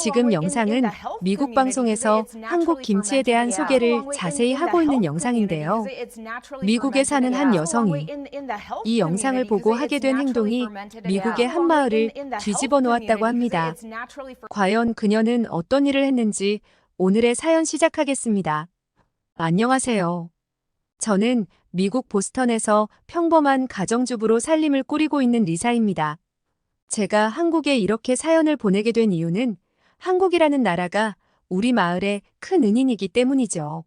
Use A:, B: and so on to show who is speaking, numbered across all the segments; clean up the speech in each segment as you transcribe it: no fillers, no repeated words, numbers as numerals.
A: 지금 영상은 미국 방송에서 한국 김치에 대한 소개를 자세히 하고 있는 영상인데요. 미국에 사는 한 여성이 이 영상을 보고 하게 된 행동이 미국의 한 마을을 뒤집어 놓았다고 합니다. 과연 그녀는 어떤 일을 했는지 오늘의 사연 시작하겠습니다. 안녕하세요. 저는 미국 보스턴에서 평범한 가정주부로 살림을 꾸리고 있는 리사입니다. 제가 한국에 이렇게 사연을 보내게 된 이유는 한국이라는 나라가 우리 마을의 큰 은인이기 때문이죠.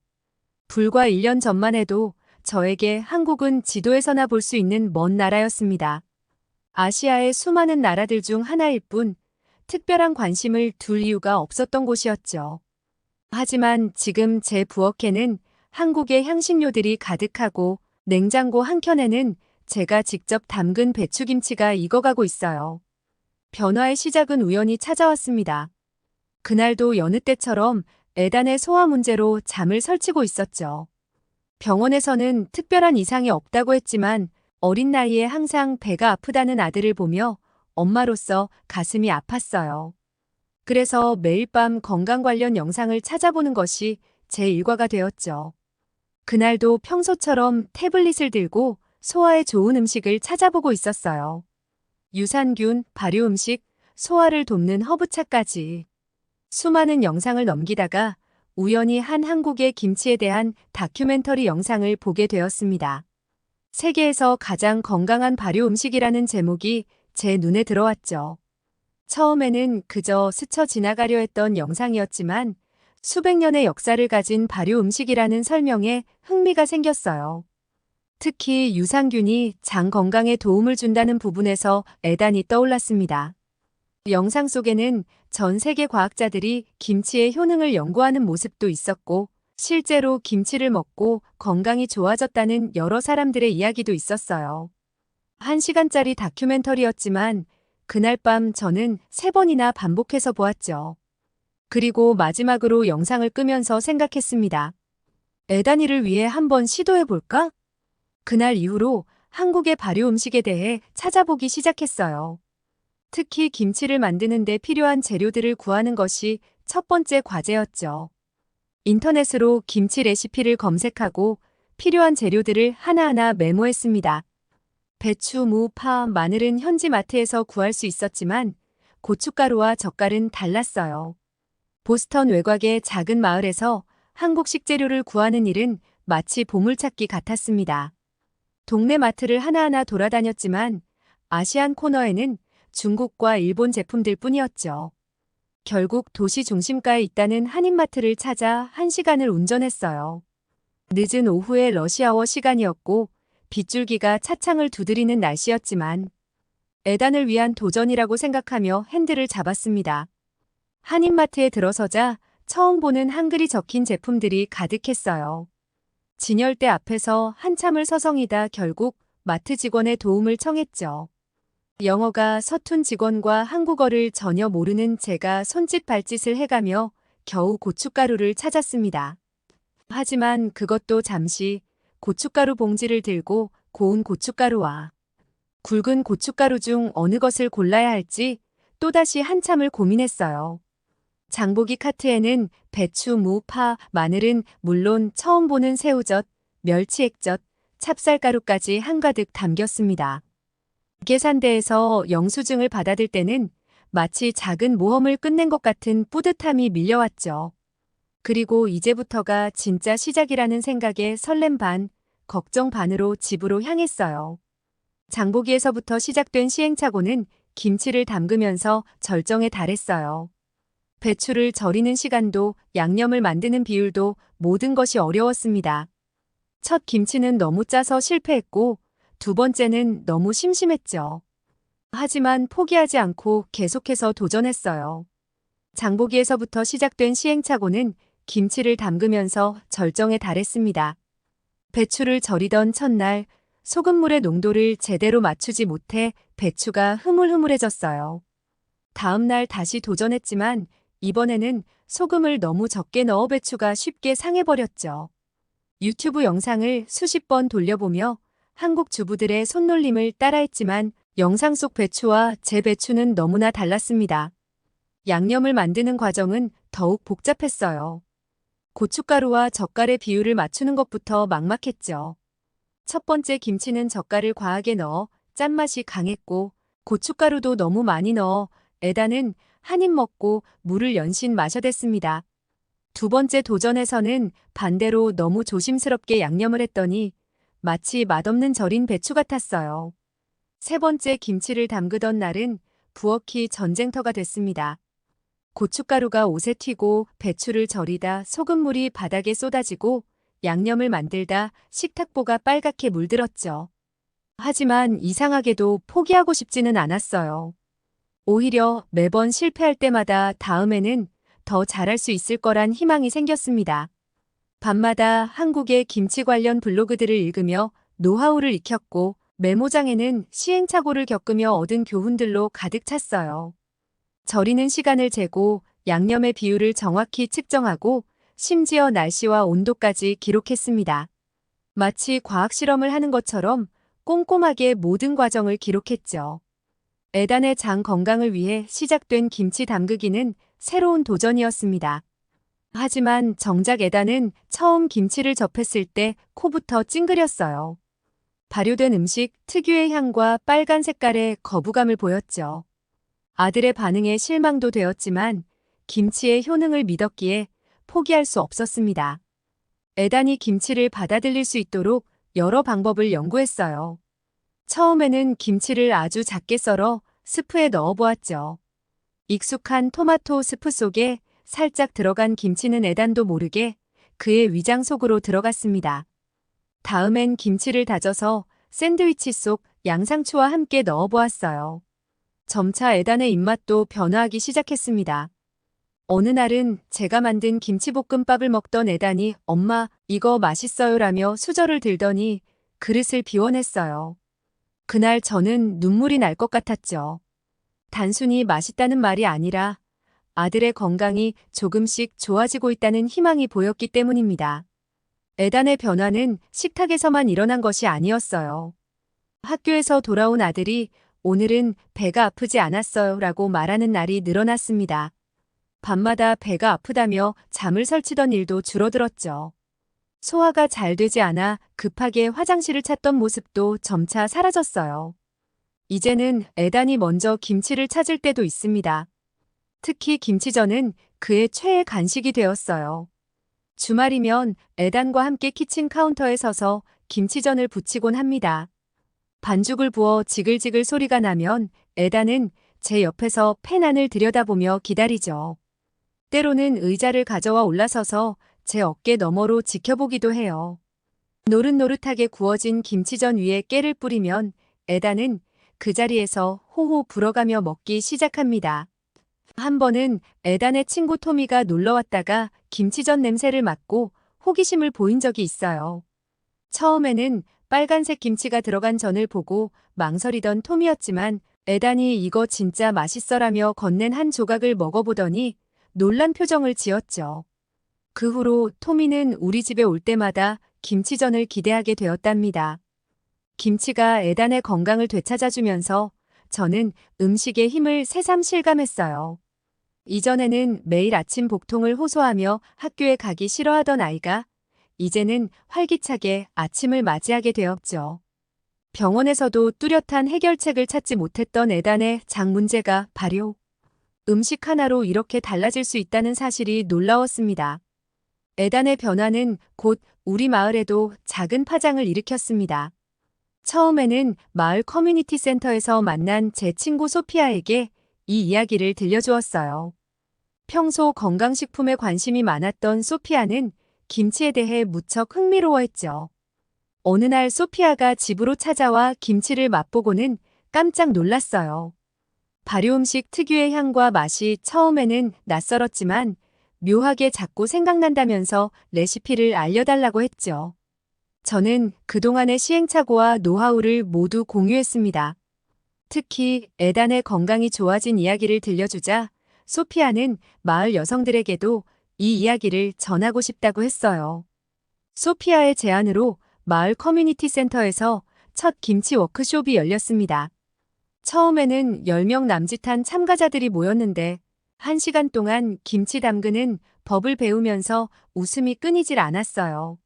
A: 불과 1년 전만 해도 저에게 한국은 지도에서나 볼 수 있는 먼 나라였습니다. 아시아의 수많은 나라들 중 하나일 뿐 특별한 관심을 둘 이유가 없었던 곳이었죠. 하지만 지금 제 부엌에는 한국의 향신료들이 가득하고 냉장고 한켠에는 제가 직접 담근 배추김치가 익어가고 있어요. 변화의 시작은 우연히 찾아왔습니다. 그날도 여느 때처럼 애단의 소화 문제로 잠을 설치고 있었죠. 병원에서는 특별한 이상이 없다고 했지만 어린 나이에 항상 배가 아프다는 아들을 보며 엄마로서 가슴이 아팠어요. 그래서 매일 밤 건강 관련 영상을 찾아보는 것이 제 일과가 되었죠. 그날도 평소처럼 태블릿을 들고 소화에 좋은 음식을 찾아보고 있었어요. 유산균, 발효 음식, 소화를 돕는 허브차까지. 수많은 영상을 넘기다가 우연히 한 한국의 김치에 대한 다큐멘터리 영상을 보게 되었습니다. 세계에서 가장 건강한 발효 음식이라는 제목이 제 눈에 들어왔죠. 처음에는 그저 스쳐 지나가려 했던 영상이었지만 수백 년의 역사를 가진 발효 음식이라는 설명에 흥미가 생겼어요. 특히 유산균이 장 건강에 도움을 준다는 부분에서 애단이 떠올랐습니다. 영상 속에는 전 세계 과학자들이 김치의 효능을 연구하는 모습도 있었고, 실제로 김치를 먹고 건강이 좋아졌다는 여러 사람들의 이야기도 있었어요. 1시간짜리 다큐멘터리였지만 그날 밤 저는 3번이나 반복해서 보았죠. 그리고 마지막으로 영상을 끄면서 생각했습니다. 애단이를 위해 한번 시도해볼까? 그날 이후로 한국의 발효 음식에 대해 찾아보기 시작했어요. 특히 김치를 만드는 데 필요한 재료들을 구하는 것이 첫 번째 과제였죠. 인터넷으로 김치 레시피를 검색하고 필요한 재료들을 하나하나 메모했습니다. 배추, 무, 파, 마늘은 현지 마트에서 구할 수 있었지만 고춧가루와 젓갈은 달랐어요. 보스턴 외곽의 작은 마을에서 한국식 재료를 구하는 일은 마치 보물찾기 같았습니다. 동네 마트를 하나하나 돌아다녔지만 아시안 코너에는 중국과 일본 제품들 뿐이었죠. 결국 도시 중심가에 있다는 한인마트를 찾아 1시간을 운전했어요. 늦은 오후의 러시아워 시간이었고 빗줄기가 차창을 두드리는 날씨였지만 애단을 위한 도전이라고 생각하며 핸들을 잡았습니다. 한인마트에 들어서자 처음 보는 한글이 적힌 제품들이 가득했어요. 진열대 앞에서 한참을 서성이다 결국 마트 직원의 도움을 청했죠. 영어가 서툰 직원과 한국어를 전혀 모르는 제가 손짓 발짓을 해가며 겨우 고춧가루를 찾았습니다. 하지만 그것도 잠시 고춧가루 봉지를 들고 고운 고춧가루와 굵은 고춧가루 중 어느 것을 골라야 할지 또다시 한참을 고민했어요. 장보기 카트에는 배추, 무, 파, 마늘은 물론 처음 보는 새우젓, 멸치액젓, 찹쌀가루까지 한가득 담겼습니다. 계산대에서 영수증을 받아들 때는 마치 작은 모험을 끝낸 것 같은 뿌듯함이 밀려왔죠. 그리고 이제부터가 진짜 시작이라는 생각에 설렘 반, 걱정 반으로 집으로 향했어요. 장보기에서부터 시작된 시행착오는 김치를 담그면서 절정에 달했어요. 배추를 절이는 시간도 양념을 만드는 비율도 모든 것이 어려웠습니다. 첫 김치는 너무 짜서 실패했고 2번째는 너무 심심했죠. 하지만 포기하지 않고 계속해서 도전했어요. 장보기에서부터 시작된 시행착오는 김치를 담그면서 절정에 달했습니다. 배추를 절이던 첫날 소금물의 농도를 제대로 맞추지 못해 배추가 흐물흐물해졌어요. 다음 날 다시 도전했지만 이번에는 소금을 너무 적게 넣어 배추가 쉽게 상해버렸죠. 유튜브 영상을 수십 번 돌려보며 한국 주부들의 손놀림을 따라했지만 영상 속 배추와 제 배추는 너무나 달랐습니다. 양념을 만드는 과정은 더욱 복잡했어요. 고춧가루와 젓갈의 비율을 맞추는 것부터 막막했죠. 첫 번째 김치는 젓갈을 과하게 넣어 짠맛이 강했고 고춧가루도 너무 많이 넣어 에다는 한 입 먹고 물을 연신 마셔댔습니다. 두 번째 도전에서는 반대로 너무 조심스럽게 양념을 했더니 마치 맛없는 절인 배추 같았어요. 세 번째 김치를 담그던 날은 부엌이 전쟁터가 됐습니다. 고춧가루가 옷에 튀고 배추를 절이다 소금물이 바닥에 쏟아지고 양념을 만들다 식탁보가 빨갛게 물들었죠. 하지만 이상하게도 포기하고 싶지는 않았어요. 오히려 매번 실패할 때마다 다음에는 더 잘할 수 있을 거란 희망이 생겼습니다. 밤마다 한국의 김치 관련 블로그들을 읽으며 노하우를 익혔고 메모장에는 시행착오를 겪으며 얻은 교훈들로 가득 찼어요. 절이는 시간을 재고 양념의 비율을 정확히 측정하고 심지어 날씨와 온도까지 기록했습니다. 마치 과학 실험을 하는 것처럼 꼼꼼하게 모든 과정을 기록했죠. 에단의 장 건강을 위해 시작된 김치 담그기는 새로운 도전이었습니다. 하지만 정작 에단은 처음 김치를 접했을 때 코부터 찡그렸어요. 발효된 음식 특유의 향과 빨간 색깔의 거부감을 보였죠. 아들의 반응에 실망도 되었지만 김치의 효능을 믿었기에 포기할 수 없었습니다. 에단이 김치를 받아들일 수 있도록 여러 방법을 연구했어요. 처음에는 김치를 아주 작게 썰어 스프에 넣어보았죠. 익숙한 토마토 스프 속에 살짝 들어간 김치는 에단도 모르게 그의 위장 속으로 들어갔습니다. 다음엔 김치를 다져서 샌드위치 속 양상추와 함께 넣어보았어요. 점차 에단의 입맛도 변화하기 시작했습니다. 어느 날은 제가 만든 김치볶음밥을 먹던 에단이 엄마, 이거 맛있어요라며 수저를 들더니 그릇을 비워냈어요. 그날 저는 눈물이 날 것 같았죠. 단순히 맛있다는 말이 아니라 아들의 건강이 조금씩 좋아지고 있다는 희망이 보였기 때문입니다. 에단의 변화는 식탁에서만 일어난 것이 아니었어요. 학교에서 돌아온 아들이 오늘은 배가 아프지 않았어요 라고 말하는 날이 늘어났습니다. 밤마다 배가 아프다며 잠을 설치던 일도 줄어들었죠. 소화가 잘 되지 않아 급하게 화장실을 찾던 모습도 점차 사라졌어요. 이제는 에단이 먼저 김치를 찾을 때도 있습니다. 특히 김치전은 그의 최애 간식이 되었어요. 주말이면 에단과 함께 키친 카운터에 서서 김치전을 부치곤 합니다. 반죽을 부어 지글지글 소리가 나면 에단은 제 옆에서 팬 안을 들여다보며 기다리죠. 때로는 의자를 가져와 올라서서 제 어깨 너머로 지켜보기도 해요. 노릇노릇하게 구워진 김치전 위에 깨를 뿌리면 에단은 그 자리에서 호호 불어가며 먹기 시작합니다. 한 번은 에단의 친구 토미가 놀러왔다가 김치전 냄새를 맡고 호기심을 보인 적이 있어요. 처음에는 빨간색 김치가 들어간 전을 보고 망설이던 토미였지만 에단이 이거 진짜 맛있어라며 건넨 한 조각을 먹어보더니 놀란 표정을 지었죠. 그 후로 토미는 우리 집에 올 때마다 김치전을 기대하게 되었답니다. 김치가 에단의 건강을 되찾아주면서 저는 음식의 힘을 새삼 실감했어요. 이전에는 매일 아침 복통을 호소하며 학교에 가기 싫어하던 아이가 이제는 활기차게 아침을 맞이하게 되었죠. 병원에서도 뚜렷한 해결책을 찾지 못했던 에단의 장 문제가 발효. 음식 하나로 이렇게 달라질 수 있다는 사실이 놀라웠습니다. 에단의 변화는 곧 우리 마을에도 작은 파장을 일으켰습니다. 처음에는 마을 커뮤니티 센터에서 만난 제 친구 소피아에게 이 이야기를 들려주었어요. 평소 건강식품에 관심이 많았던 소피아는 김치에 대해 무척 흥미로워했죠. 어느 날 소피아가 집으로 찾아와 김치를 맛보고는 깜짝 놀랐어요. 발효음식 특유의 향과 맛이 처음에는 낯설었지만 묘하게 자꾸 생각난다면서 레시피를 알려달라고 했죠. 저는 그동안의 시행착오와 노하우를 모두 공유했습니다. 특히 에단의 건강이 좋아진 이야기를 들려주자 소피아는 마을 여성들에게도 이 이야기를 전하고 싶다고 했어요. 소피아의 제안으로 마을 커뮤니티 센터에서 첫 김치 워크숍이 열렸습니다. 처음에는 10명 남짓한 참가자들이 모였는데 1시간 동안 김치 담그는 법을 배우면서 웃음이 끊이질 않았어요.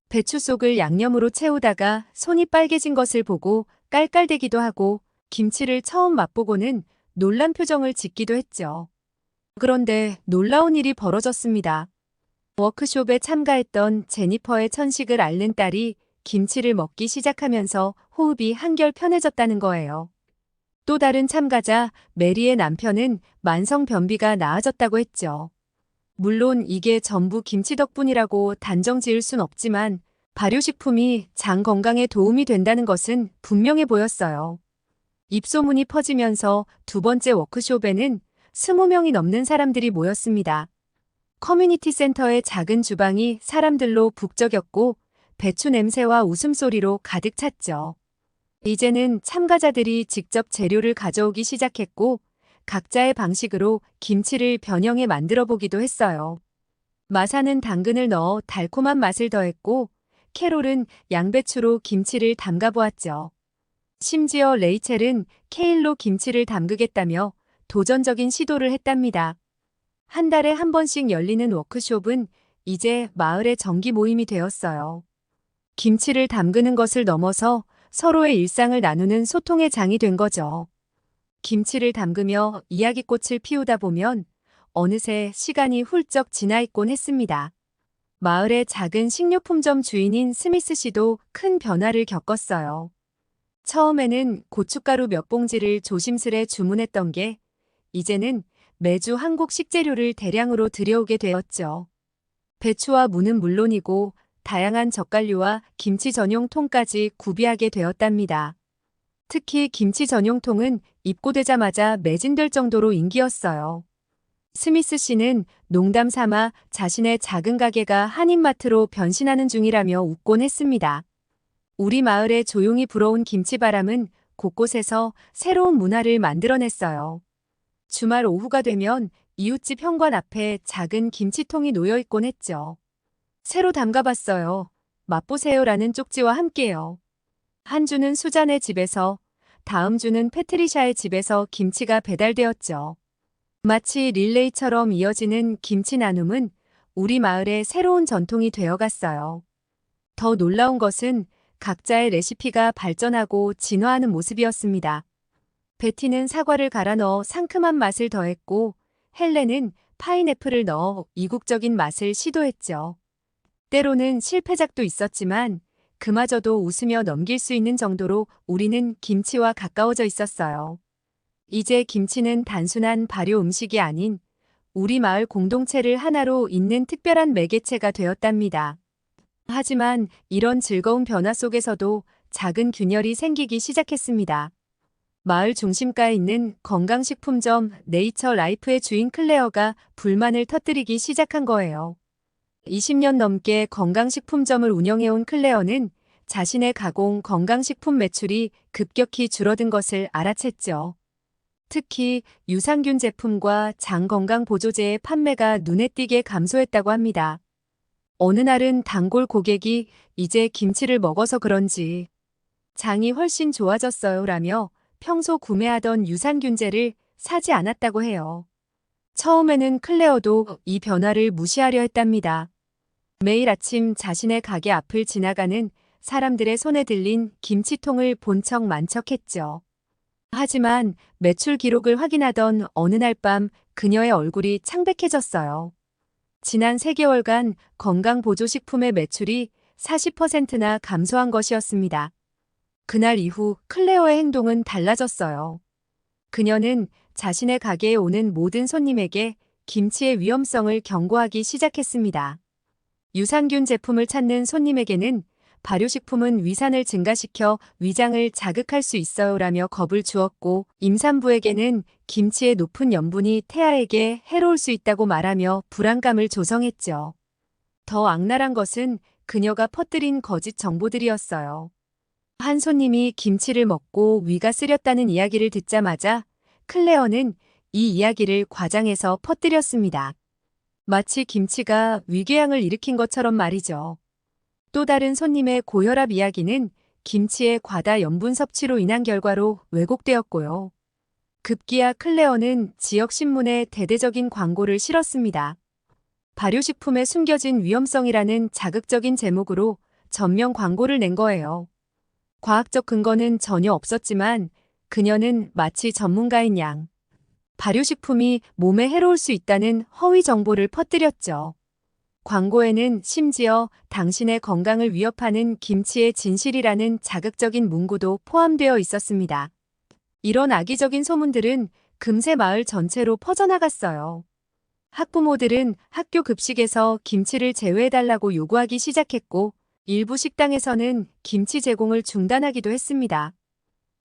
A: 배추 속을 양념으로 채우다가 손이 빨개진 것을 보고 깔깔대기도 하고 김치를 처음 맛보고는 놀란 표정을 짓기도 했죠. 그런데 놀라운 일이 벌어졌습니다. 워크숍에 참가했던 제니퍼의 천식을 앓는 딸이 김치를 먹기 시작하면서 호흡이 한결 편해졌다는 거예요. 또 다른 참가자 메리의 남편은 만성 변비가 나아졌다고 했죠. 물론 이게 전부 김치 덕분이라고 단정 지을 순 없지만 발효식품이 장 건강에 도움이 된다는 것은 분명해 보였어요. 입소문이 퍼지면서 두 번째 워크숍에는 20명이 넘는 사람들이 모였습니다. 커뮤니티 센터의 작은 주방이 사람들로 북적였고 배추 냄새와 웃음소리로 가득 찼죠. 이제는 참가자들이 직접 재료를 가져오기 시작했고 각자의 방식으로 김치를 변형해 만들어 보기도 했어요. 마사는 당근을 넣어 달콤한 맛을 더했고 캐롤은 양배추로 김치를 담가 보았죠. 심지어 레이첼은 케일로 김치를 담그겠다며 도전적인 시도를 했답니다. 한 달에 한 번씩 열리는 워크숍은 이제 마을의 정기 모임이 되었어요. 김치를 담그는 것을 넘어서 서로의 일상을 나누는 소통의 장이 된 거죠. 김치를 담그며 이야기꽃을 피우다 보면 어느새 시간이 훌쩍 지나 있곤 했습니다. 마을의 작은 식료품점 주인인 스미스 씨도 큰 변화를 겪었어요. 처음에는 고춧가루 몇 봉지를 조심스레 주문했던 게 이제는 매주 한국 식재료를 대량으로 들여오게 되었죠. 배추와 무는 물론이고 다양한 젓갈류와 김치 전용 통까지 구비하게 되었답니다. 특히 김치 전용 통은 입고되자마자 매진될 정도로 인기였어요. 스미스 씨는 농담 삼아 자신의 작은 가게가 한인마트로 변신하는 중이라며 웃곤 했습니다. 우리 마을에 조용히 불어온 김치바람은 곳곳에서 새로운 문화를 만들어냈어요. 주말 오후가 되면 이웃집 현관 앞에 작은 김치통이 놓여 있곤 했죠. 새로 담가봤어요. 맛보세요라는 쪽지와 함께요. 한 주는 수잔의 집에서, 다음 주는 패트리샤의 집에서 김치가 배달되었죠. 마치 릴레이처럼 이어지는 김치 나눔은 우리 마을의 새로운 전통이 되어갔어요. 더 놀라운 것은 각자의 레시피가 발전하고 진화하는 모습이었습니다. 베티는 사과를 갈아 넣어 상큼한 맛을 더했고 헬렌은 파인애플을 넣어 이국적인 맛을 시도했죠. 때로는 실패작도 있었지만 그마저도 웃으며 넘길 수 있는 정도로 우리는 김치와 가까워져 있었어요. 이제 김치는 단순한 발효 음식이 아닌 우리 마을 공동체를 하나로 잇는 특별한 매개체가 되었답니다. 하지만 이런 즐거운 변화 속에서도 작은 균열이 생기기 시작했습니다. 마을 중심가에 있는 건강식품점 네이처 라이프의 주인 클레어가 불만을 터뜨리기 시작한 거예요. 20년 넘게 건강식품점을 운영해온 클레어는 자신의 가공 건강식품 매출이 급격히 줄어든 것을 알아챘죠. 특히 유산균 제품과 장 건강 보조제의 판매가 눈에 띄게 감소했다고 합니다. 어느 날은 단골 고객이 이제 김치를 먹어서 그런지 장이 훨씬 좋아졌어요 라며 평소 구매하던 유산균제를 사지 않았다고 해요. 처음에는 클레어도 이 변화를 무시하려 했답니다. 매일 아침 자신의 가게 앞을 지나가는 사람들의 손에 들린 김치통을 본 척 만척했죠. 하지만 매출 기록을 확인하던 어느 날 밤 그녀의 얼굴이 창백해졌어요. 지난 3개월간 건강보조식품의 매출이 40%나 감소한 것이었습니다. 그날 이후 클레어의 행동은 달라졌어요. 그녀는 자신의 가게에 오는 모든 손님에게 김치의 위험성을 경고하기 시작했습니다. 유산균 제품을 찾는 손님에게는 발효식품은 위산을 증가시켜 위장을 자극할 수 있어요라며 겁을 주었고 임산부에게는 김치의 높은 염분이 태아에게 해로울 수 있다고 말하며 불안감을 조성했죠. 더 악랄한 것은 그녀가 퍼뜨린 거짓 정보들이었어요. 한 손님이 김치를 먹고 위가 쓰렸다는 이야기를 듣자마자 클레어는 이 이야기를 과장해서 퍼뜨렸습니다. 마치 김치가 위궤양을 일으킨 것처럼 말이죠. 또 다른 손님의 고혈압 이야기는 김치의 과다 염분 섭취로 인한 결과로 왜곡되었고요. 급기야 클레어는 지역 신문에 대대적인 광고를 실었습니다. 발효식품에 숨겨진 위험성이라는 자극적인 제목으로 전면 광고를 낸 거예요. 과학적 근거는 전혀 없었지만 그녀는 마치 전문가인 양 발효식품이 몸에 해로울 수 있다는 허위 정보를 퍼뜨렸죠. 광고에는 심지어 당신의 건강을 위협하는 김치의 진실이라는 자극적인 문구도 포함되어 있었습니다. 이런 악의적인 소문들은 금세 마을 전체로 퍼져나갔어요. 학부모들은 학교 급식에서 김치를 제외해달라고 요구하기 시작했고, 일부 식당에서는 김치 제공을 중단하기도 했습니다.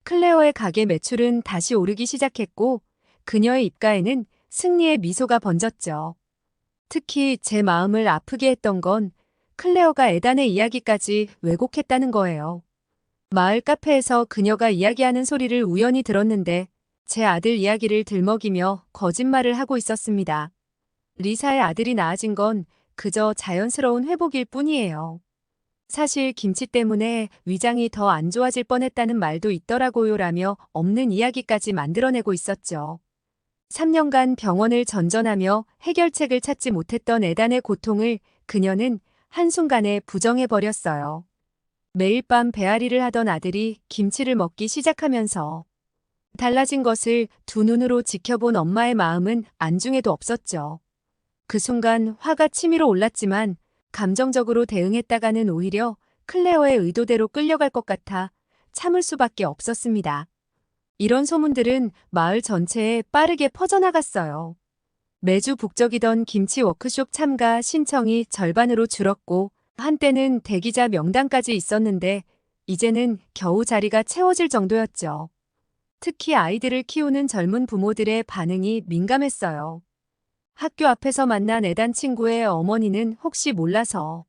A: 클레어의 가게 매출은 다시 오르기 시작했고, 그녀의 입가에는 승리의 미소가 번졌죠. 특히 제 마음을 아프게 했던 건 클레어가 에단의 이야기까지 왜곡했다는 거예요. 마을 카페에서 그녀가 이야기하는 소리를 우연히 들었는데 제 아들 이야기를 들먹이며 거짓말을 하고 있었습니다. 리사의 아들이 나아진 건 그저 자연스러운 회복일 뿐이에요. 사실 김치 때문에 위장이 더 안 좋아질 뻔했다는 말도 있더라고요 라며 없는 이야기까지 만들어내고 있었죠. 3년간 병원을 전전하며 해결책을 찾지 못했던 에단의 고통을 그녀는 한순간에 부정해버렸어요. 매일 밤 배앓이를 하던 아들이 김치를 먹기 시작하면서 달라진 것을 두 눈으로 지켜본 엄마의 마음은 안중에도 없었죠. 그 순간 화가 치밀어 올랐지만 감정적으로 대응했다가는 오히려 클레어의 의도대로 끌려갈 것 같아 참을 수밖에 없었습니다. 이런 소문들은 마을 전체에 빠르게 퍼져나갔어요. 매주 북적이던 김치 워크숍 참가 신청이 절반으로 줄었고 한때는 대기자 명단까지 있었는데 이제는 겨우 자리가 채워질 정도였죠. 특히 아이들을 키우는 젊은 부모들의 반응이 민감했어요. 학교 앞에서 만난 에단 친구의 어머니는 혹시 몰라서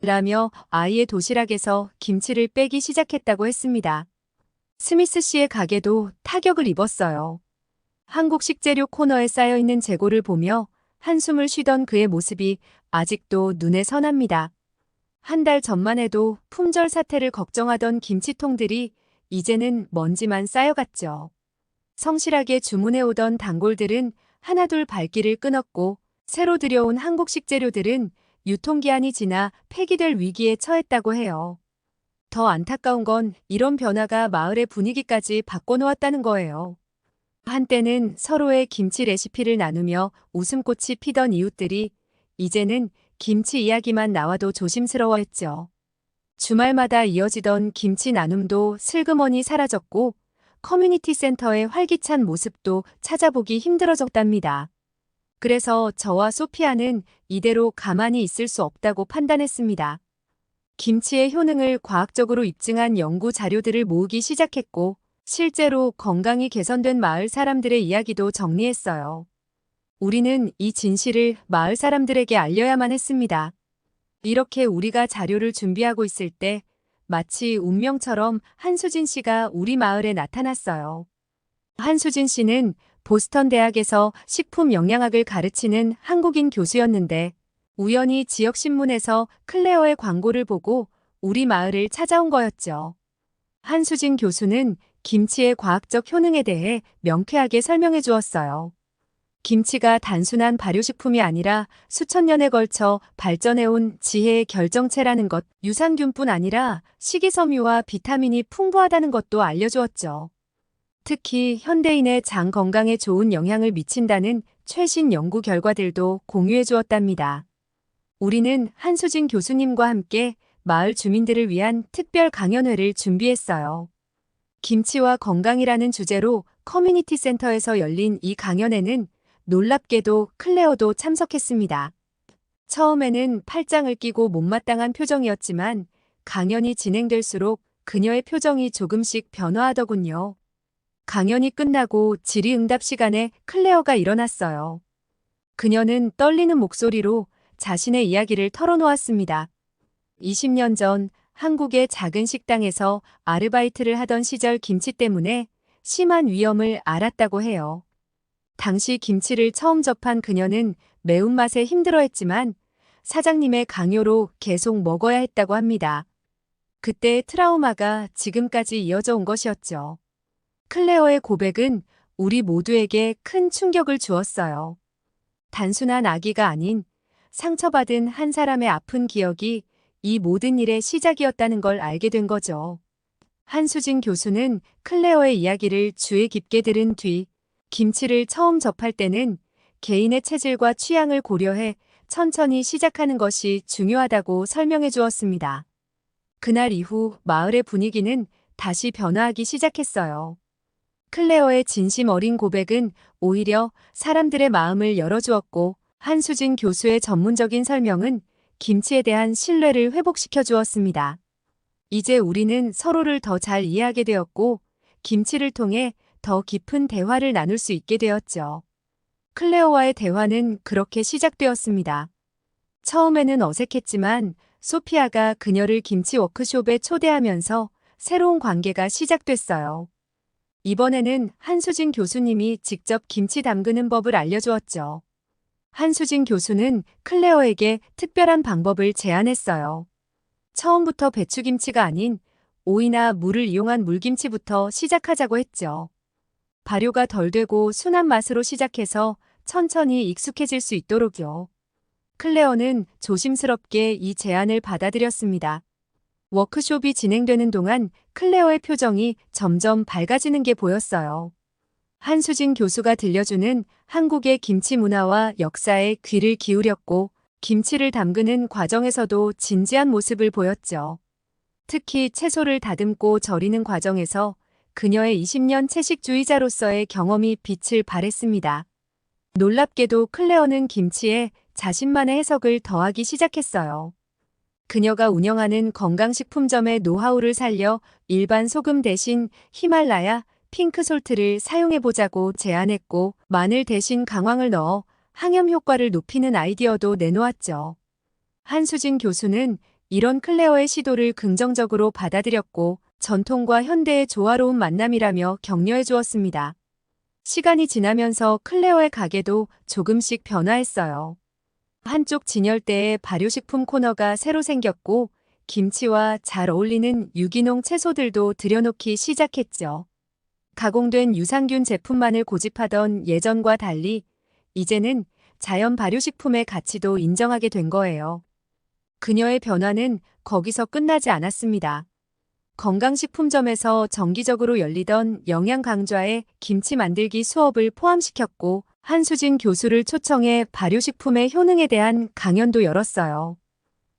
A: 라며 아이의 도시락에서 김치를 빼기 시작했다고 했습니다. 스미스 씨의 가게도 타격을 입었어요. 한국 식재료 코너에 쌓여있는 재고를 보며 한숨을 쉬던 그의 모습이 아직도 눈에 선합니다. 한 달 전만 해도 품절 사태를 걱정하던 김치통들이 이제는 먼지만 쌓여갔죠. 성실하게 주문해오던 단골들은 하나둘 발길을 끊었고 새로 들여온 한국 식재료들은 유통기한이 지나 폐기될 위기에 처했다고 해요. 더 안타까운 건 이런 변화가 마을의 분위기까지 바꿔놓았다는 거예요. 한때는 서로의 김치 레시피를 나누며 웃음꽃이 피던 이웃들이 이제는 김치 이야기만 나와도 조심스러워했죠. 주말마다 이어지던 김치 나눔도 슬그머니 사라졌고 커뮤니티 센터의 활기찬 모습도 찾아보기 힘들어졌답니다. 그래서 저와 소피아는 이대로 가만히 있을 수 없다고 판단했습니다. 김치의 효능을 과학적으로 입증한 연구 자료들을 모으기 시작했고 실제로 건강이 개선된 마을 사람들의 이야기도 정리했어요. 우리는 이 진실을 마을 사람들에게 알려야만 했습니다. 이렇게 우리가 자료를 준비하고 있을 때 마치 운명처럼 한수진 씨가 우리 마을에 나타났어요. 한수진 씨는 보스턴 대학에서 식품 영양학을 가르치는 한국인 교수였는데 우연히 지역 신문에서 클레어의 광고를 보고 우리 마을을 찾아온 거였죠. 한수진 교수는 김치의 과학적 효능에 대해 명쾌하게 설명해 주었어요. 김치가 단순한 발효식품이 아니라 수천 년에 걸쳐 발전해온 지혜의 결정체라는 것, 유산균뿐 아니라 식이섬유와 비타민이 풍부하다는 것도 알려주었죠. 특히 현대인의 장 건강에 좋은 영향을 미친다는 최신 연구 결과들도 공유해 주었답니다. 우리는 한수진 교수님과 함께 마을 주민들을 위한 특별 강연회를 준비했어요. 김치와 건강이라는 주제로 커뮤니티 센터에서 열린 이 강연회는 놀랍게도 클레어도 참석했습니다. 처음에는 팔짱을 끼고 못마땅한 표정이었지만 강연이 진행될수록 그녀의 표정이 조금씩 변화하더군요. 강연이 끝나고 질의응답 시간에 클레어가 일어났어요. 그녀는 떨리는 목소리로 자신의 이야기를 털어놓았습니다. 20년 전 한국의 작은 식당에서 아르바이트를 하던 시절 김치 때문에 심한 위험을 알았다고 해요. 당시 김치를 처음 접한 그녀는 매운맛에 힘들어했지만 사장님의 강요로 계속 먹어야 했다고 합니다. 그때의 트라우마가 지금까지 이어져 온 것이었죠. 클레어의 고백은 우리 모두에게 큰 충격을 주었어요. 단순한 아기가 아닌 상처받은 한 사람의 아픈 기억이 이 모든 일의 시작이었다는 걸 알게 된 거죠. 한수진 교수는 클레어의 이야기를 주의 깊게 들은 뒤 김치를 처음 접할 때는 개인의 체질과 취향을 고려해 천천히 시작하는 것이 중요하다고 설명해 주었습니다. 그날 이후 마을의 분위기는 다시 변화하기 시작했어요. 클레어의 진심 어린 고백은 오히려 사람들의 마음을 열어주었고 한수진 교수의 전문적인 설명은 김치에 대한 신뢰를 회복시켜 주었습니다. 이제 우리는 서로를 더 잘 이해하게 되었고 김치를 통해 더 깊은 대화를 나눌 수 있게 되었죠. 클레어와의 대화는 그렇게 시작되었습니다. 처음에는 어색했지만 소피아가 그녀를 김치 워크숍에 초대하면서 새로운 관계가 시작됐어요. 이번에는 한수진 교수님이 직접 김치 담그는 법을 알려주었죠. 한수진 교수는 클레어에게 특별한 방법을 제안했어요. 처음부터 배추김치가 아닌 오이나 물을 이용한 물김치부터 시작하자고 했죠. 발효가 덜 되고 순한 맛으로 시작해서 천천히 익숙해질 수 있도록요. 클레어는 조심스럽게 이 제안을 받아들였습니다. 워크숍이 진행되는 동안 클레어의 표정이 점점 밝아지는 게 보였어요. 한수진 교수가 들려주는 한국의 김치 문화와 역사에 귀를 기울였고 김치를 담그는 과정에서도 진지한 모습을 보였죠. 특히 채소를 다듬고 절이는 과정에서 그녀의 20년 채식주의자로서의 경험이 빛을 발했습니다. 놀랍게도 클레어는 김치에 자신만의 해석을 더하기 시작했어요. 그녀가 운영하는 건강식품점의 노하우를 살려 일반 소금 대신 히말라야 핑크솔트를 사용해보자고 제안했고 마늘 대신 강황을 넣어 항염 효과를 높이는 아이디어도 내놓았죠. 한수진 교수는 이런 클레어의 시도를 긍정적으로 받아들였고 전통과 현대의 조화로운 만남이라며 격려해 주었습니다. 시간이 지나면서 클레어의 가게도 조금씩 변화했어요. 한쪽 진열대에 발효식품 코너가 새로 생겼고 김치와 잘 어울리는 유기농 채소들도 들여놓기 시작했죠. 가공된 유산균 제품만을 고집하던 예전과 달리 이제는 자연 발효식품의 가치도 인정하게 된 거예요. 그녀의 변화는 거기서 끝나지 않았습니다. 건강식품점에서 정기적으로 열리던 영양 강좌에 김치 만들기 수업을 포함시켰고 한수진 교수를 초청해 발효식품의 효능에 대한 강연도 열었어요.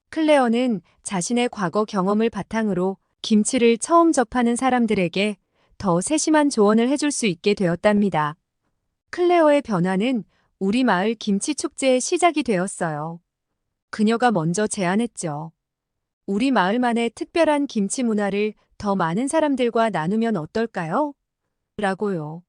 A: 클레어는 자신의 과거 경험을 바탕으로 김치를 처음 접하는 사람들에게 더 세심한 조언을 해줄 수 있게 되었답니다. 클레어의 변화는 우리 마을 김치 축제의 시작이 되었어요. 그녀가 먼저 제안했죠. 우리 마을만의 특별한 김치 문화를 더 많은 사람들과 나누면 어떨까요? 라고요.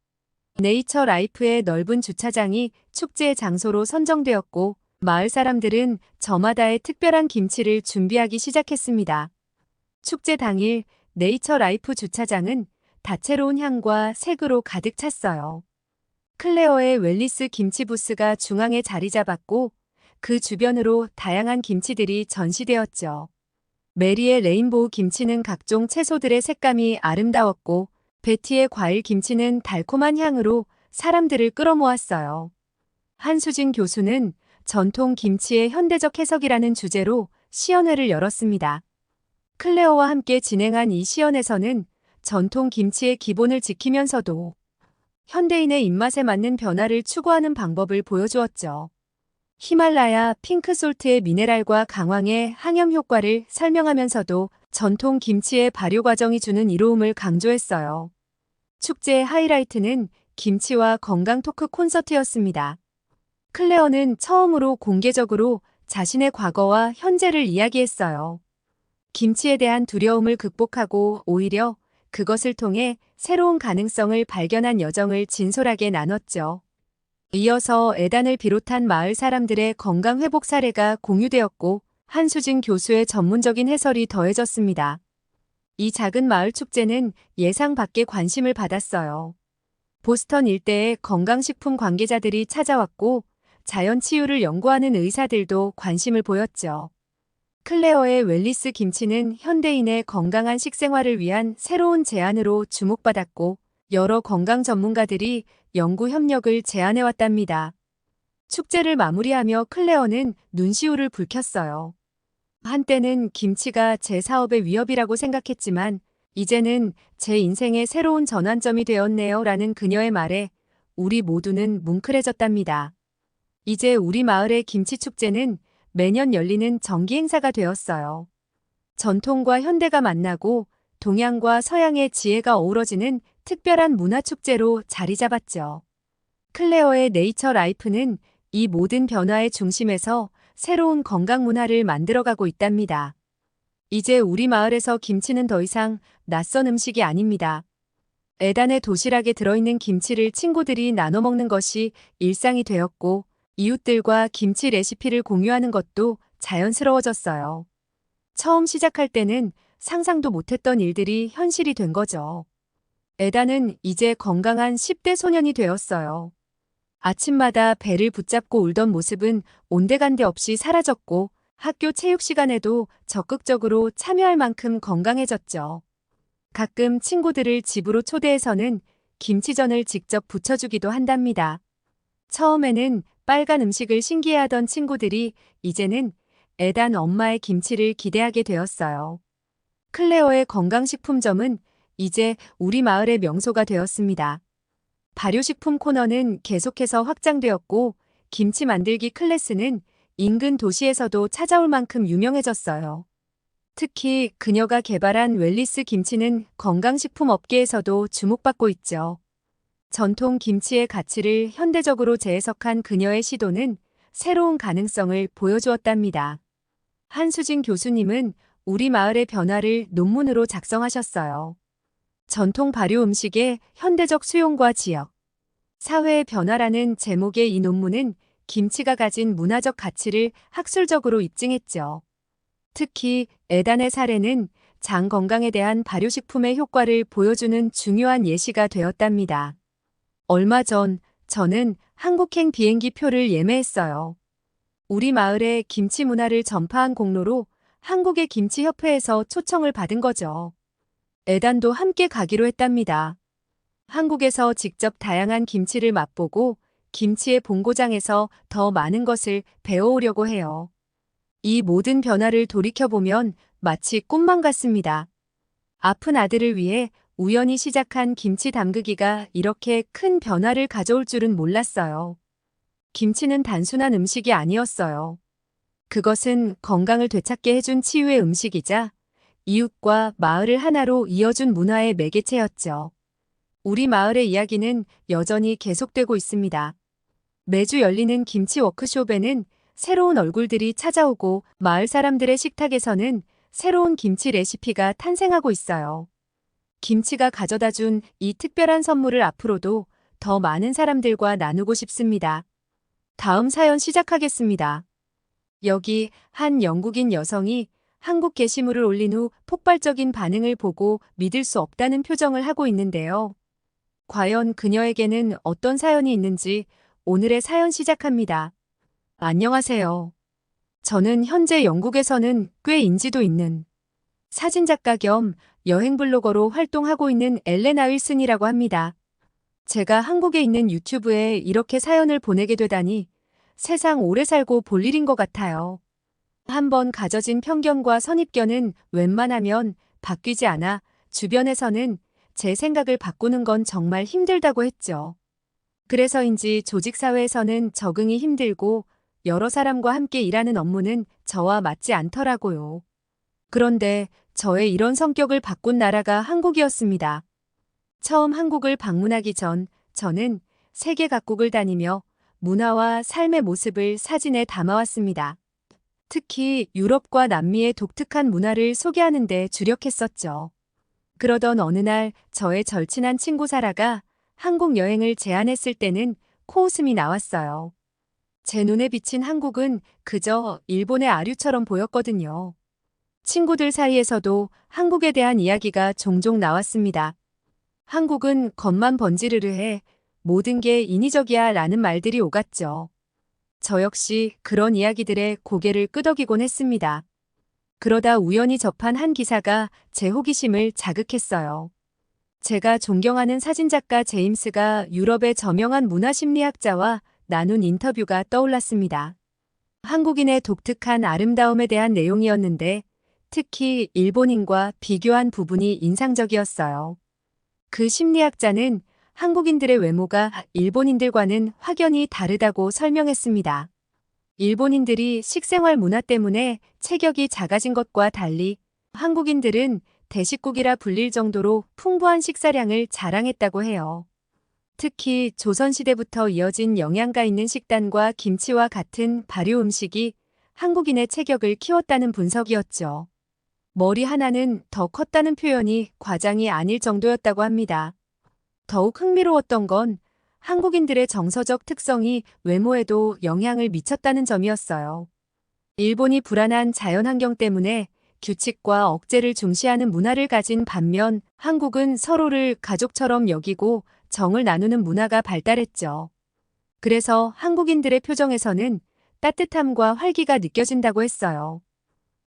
A: 네이처 라이프의 넓은 주차장이 축제의 장소로 선정되었고 마을 사람들은 저마다의 특별한 김치를 준비하기 시작했습니다. 축제 당일 네이처 라이프 주차장은 다채로운 향과 색으로 가득 찼어요. 클레어의 웰리스 김치 부스가 중앙에 자리 잡았고 그 주변으로 다양한 김치들이 전시되었죠. 메리의 레인보우 김치는 각종 채소들의 색감이 아름다웠고 베티의 과일 김치는 달콤한 향으로 사람들을 끌어모았어요. 한수진 교수는 전통 김치의 현대적 해석이라는 주제로 시연회를 열었습니다. 클레어와 함께 진행한 이 시연에서는 전통 김치의 기본을 지키면서도 현대인의 입맛에 맞는 변화를 추구하는 방법을 보여주었죠. 히말라야 핑크솔트의 미네랄과 강황의 항염 효과를 설명하면서도 전통 김치의 발효 과정이 주는 이로움을 강조했어요. 축제의 하이라이트는 김치와 건강 토크 콘서트였습니다. 클레어는 처음으로 공개적으로 자신의 과거와 현재를 이야기했어요. 김치에 대한 두려움을 극복하고 오히려 그것을 통해 새로운 가능성을 발견한 여정을 진솔하게 나눴죠. 이어서 에단을 비롯한 마을 사람들의 건강 회복 사례가 공유되었고 한수진 교수의 전문적인 해설이 더해졌습니다. 이 작은 마을 축제는 예상 밖의 관심을 받았어요. 보스턴 일대의 건강식품 관계자들이 찾아왔고 자연 치유를 연구하는 의사들도 관심을 보였죠. 클레어의 웰리스 김치는 현대인의 건강한 식생활을 위한 새로운 제안으로 주목받았고 여러 건강 전문가들이 연구 협력을 제안해왔답니다. 축제를 마무리하며 클레어는 눈시울을 붉혔어요. 한때는 김치가 제 사업의 위협이라고 생각했지만 이제는 제 인생의 새로운 전환점이 되었네요. 라는 그녀의 말에 우리 모두는 뭉클해졌답니다. 이제 우리 마을의 김치축제는 매년 열리는 정기 행사가 되었어요. 전통과 현대가 만나고 동양과 서양의 지혜가 어우러지는 특별한 문화축제로 자리 잡았죠. 클레어의 네이처 라이프는 이 모든 변화의 중심에서 새로운 건강 문화를 만들어가고 있답니다. 이제 우리 마을에서 김치는 더 이상 낯선 음식이 아닙니다. 에단의 도시락에 들어있는 김치를 친구들이 나눠 먹는 것이 일상이 되었고 이웃들과 김치 레시피를 공유하는 것도 자연스러워졌어요. 처음 시작할 때는 상상도 못했던 일들이 현실이 된 거죠. 에단은 이제 건강한 10대 소년이 되었어요. 아침마다 배를 붙잡고 울던 모습은 온데간데 없이 사라졌고 학교 체육 시간에도 적극적으로 참여할 만큼 건강해졌죠. 가끔 친구들을 집으로 초대해서는 김치전을 직접 부쳐주기도 한답니다. 처음에는 빨간 음식을 신기해하던 친구들이 이제는 에단 엄마의 김치를 기대하게 되었어요. 클레어의 건강식품점은 이제 우리 마을의 명소가 되었습니다. 발효식품 코너는 계속해서 확장되었고 김치 만들기 클래스는 인근 도시에서도 찾아올 만큼 유명해졌어요. 특히 그녀가 개발한 웰리스 김치는 건강식품 업계에서도 주목받고 있죠. 전통 김치의 가치를 현대적으로 재해석한 그녀의 시도는 새로운 가능성을 보여주었답니다. 한수진 교수님은 우리 마을의 변화를 논문으로 작성하셨어요. 전통 발효 음식의 현대적 수용과 지역, 사회의 변화라는 제목의 이 논문은 김치가 가진 문화적 가치를 학술적으로 입증했죠. 특히 에단의 사례는 장 건강에 대한 발효식품의 효과를 보여주는 중요한 예시가 되었답니다. 얼마 전 저는 한국행 비행기 표를 예매했어요. 우리 마을의 김치 문화를 전파한 공로로 한국의 김치협회에서 초청을 받은 거죠. 에단도 함께 가기로 했답니다. 한국에서 직접 다양한 김치를 맛보고 김치의 본고장에서 더 많은 것을 배워오려고 해요. 이 모든 변화를 돌이켜보면 마치 꿈만 같습니다. 아픈 아들을 위해 우연히 시작한 김치 담그기가 이렇게 큰 변화를 가져올 줄은 몰랐어요. 김치는 단순한 음식이 아니었어요. 그것은 건강을 되찾게 해준 치유의 음식이자 이웃과 마을을 하나로 이어준 문화의 매개체였죠. 우리 마을의 이야기는 여전히 계속되고 있습니다. 매주 열리는 김치 워크숍에는 새로운 얼굴들이 찾아오고 마을 사람들의 식탁에서는 새로운 김치 레시피가 탄생하고 있어요. 김치가 가져다 준 이 특별한 선물을 앞으로도 더 많은 사람들과 나누고 싶습니다. 다음 사연 시작하겠습니다. 여기 한 영국인 여성이 한국 게시물을 올린 후 폭발적인 반응을 보고 믿을 수 없다는 표정을 하고 있는데요. 과연 그녀에게는 어떤 사연이 있는지 오늘의 사연 시작합니다. 안녕하세요. 저는 현재 영국에서는 꽤 인지도 있는 사진작가 겸 여행 블로거로 활동하고 있는 엘레나 윌슨이라고 합니다. 제가 한국에 있는 유튜브에 이렇게 사연을 보내게 되다니 세상 오래 살고 볼 일인 것 같아요. 한번 가져진 편견과 선입견은 웬만하면 바뀌지 않아 주변에서는 제 생각을 바꾸는 건 정말 힘들다고 했죠. 그래서인지 조직사회에서는 적응이 힘들고 여러 사람과 함께 일하는 업무는 저와 맞지 않더라고요. 그런데 저의 이런 성격을 바꾼 나라가 한국이었습니다. 처음 한국을 방문하기 전 저는 세계 각국을 다니며 문화와 삶의 모습을 사진에 담아왔습니다. 특히 유럽과 남미의 독특한 문화를 소개하는 데 주력했었죠. 그러던 어느 날 저의 절친한 친구 사라가 한국 여행을 제안했을 때는 코웃음이 나왔어요. 제 눈에 비친 한국은 그저 일본의 아류처럼 보였거든요. 친구들 사이에서도 한국에 대한 이야기가 종종 나왔습니다. 한국은 겉만 번지르르해 모든 게 인위적이야 라는 말들이 오갔죠. 저 역시 그런 이야기들에 고개를 끄덕이곤 했습니다. 그러다 우연히 접한 한 기사가 제 호기심을 자극했어요. 제가 존경하는 사진작가 제임스가 유럽의 저명한 문화심리학자와 나눈 인터뷰가 떠올랐습니다. 한국인의 독특한 아름다움에 대한 내용이었는데 특히 일본인과 비교한 부분이 인상적이었어요. 그 심리학자는 한국인들의 외모가 일본인들과는 확연히 다르다고 설명했습니다. 일본인들이 식생활 문화 때문에 체격이 작아진 것과 달리 한국인들은 대식국이라 불릴 정도로 풍부한 식사량을 자랑했다고 해요. 특히 조선시대부터 이어진 영양가 있는 식단과 김치와 같은 발효 음식이 한국인의 체격을 키웠다는 분석이었죠. 머리 하나는 더 컸다는 표현이 과장이 아닐 정도였다고 합니다. 더욱 흥미로웠던 건 한국인들의 정서적 특성이 외모에도 영향을 미쳤다는 점이었어요. 일본이 불안한 자연환경 때문에 규칙과 억제를 중시하는 문화를 가진 반면 한국은 서로를 가족처럼 여기고 정을 나누는 문화가 발달했죠. 그래서 한국인들의 표정에서는 따뜻함과 활기가 느껴진다고 했어요.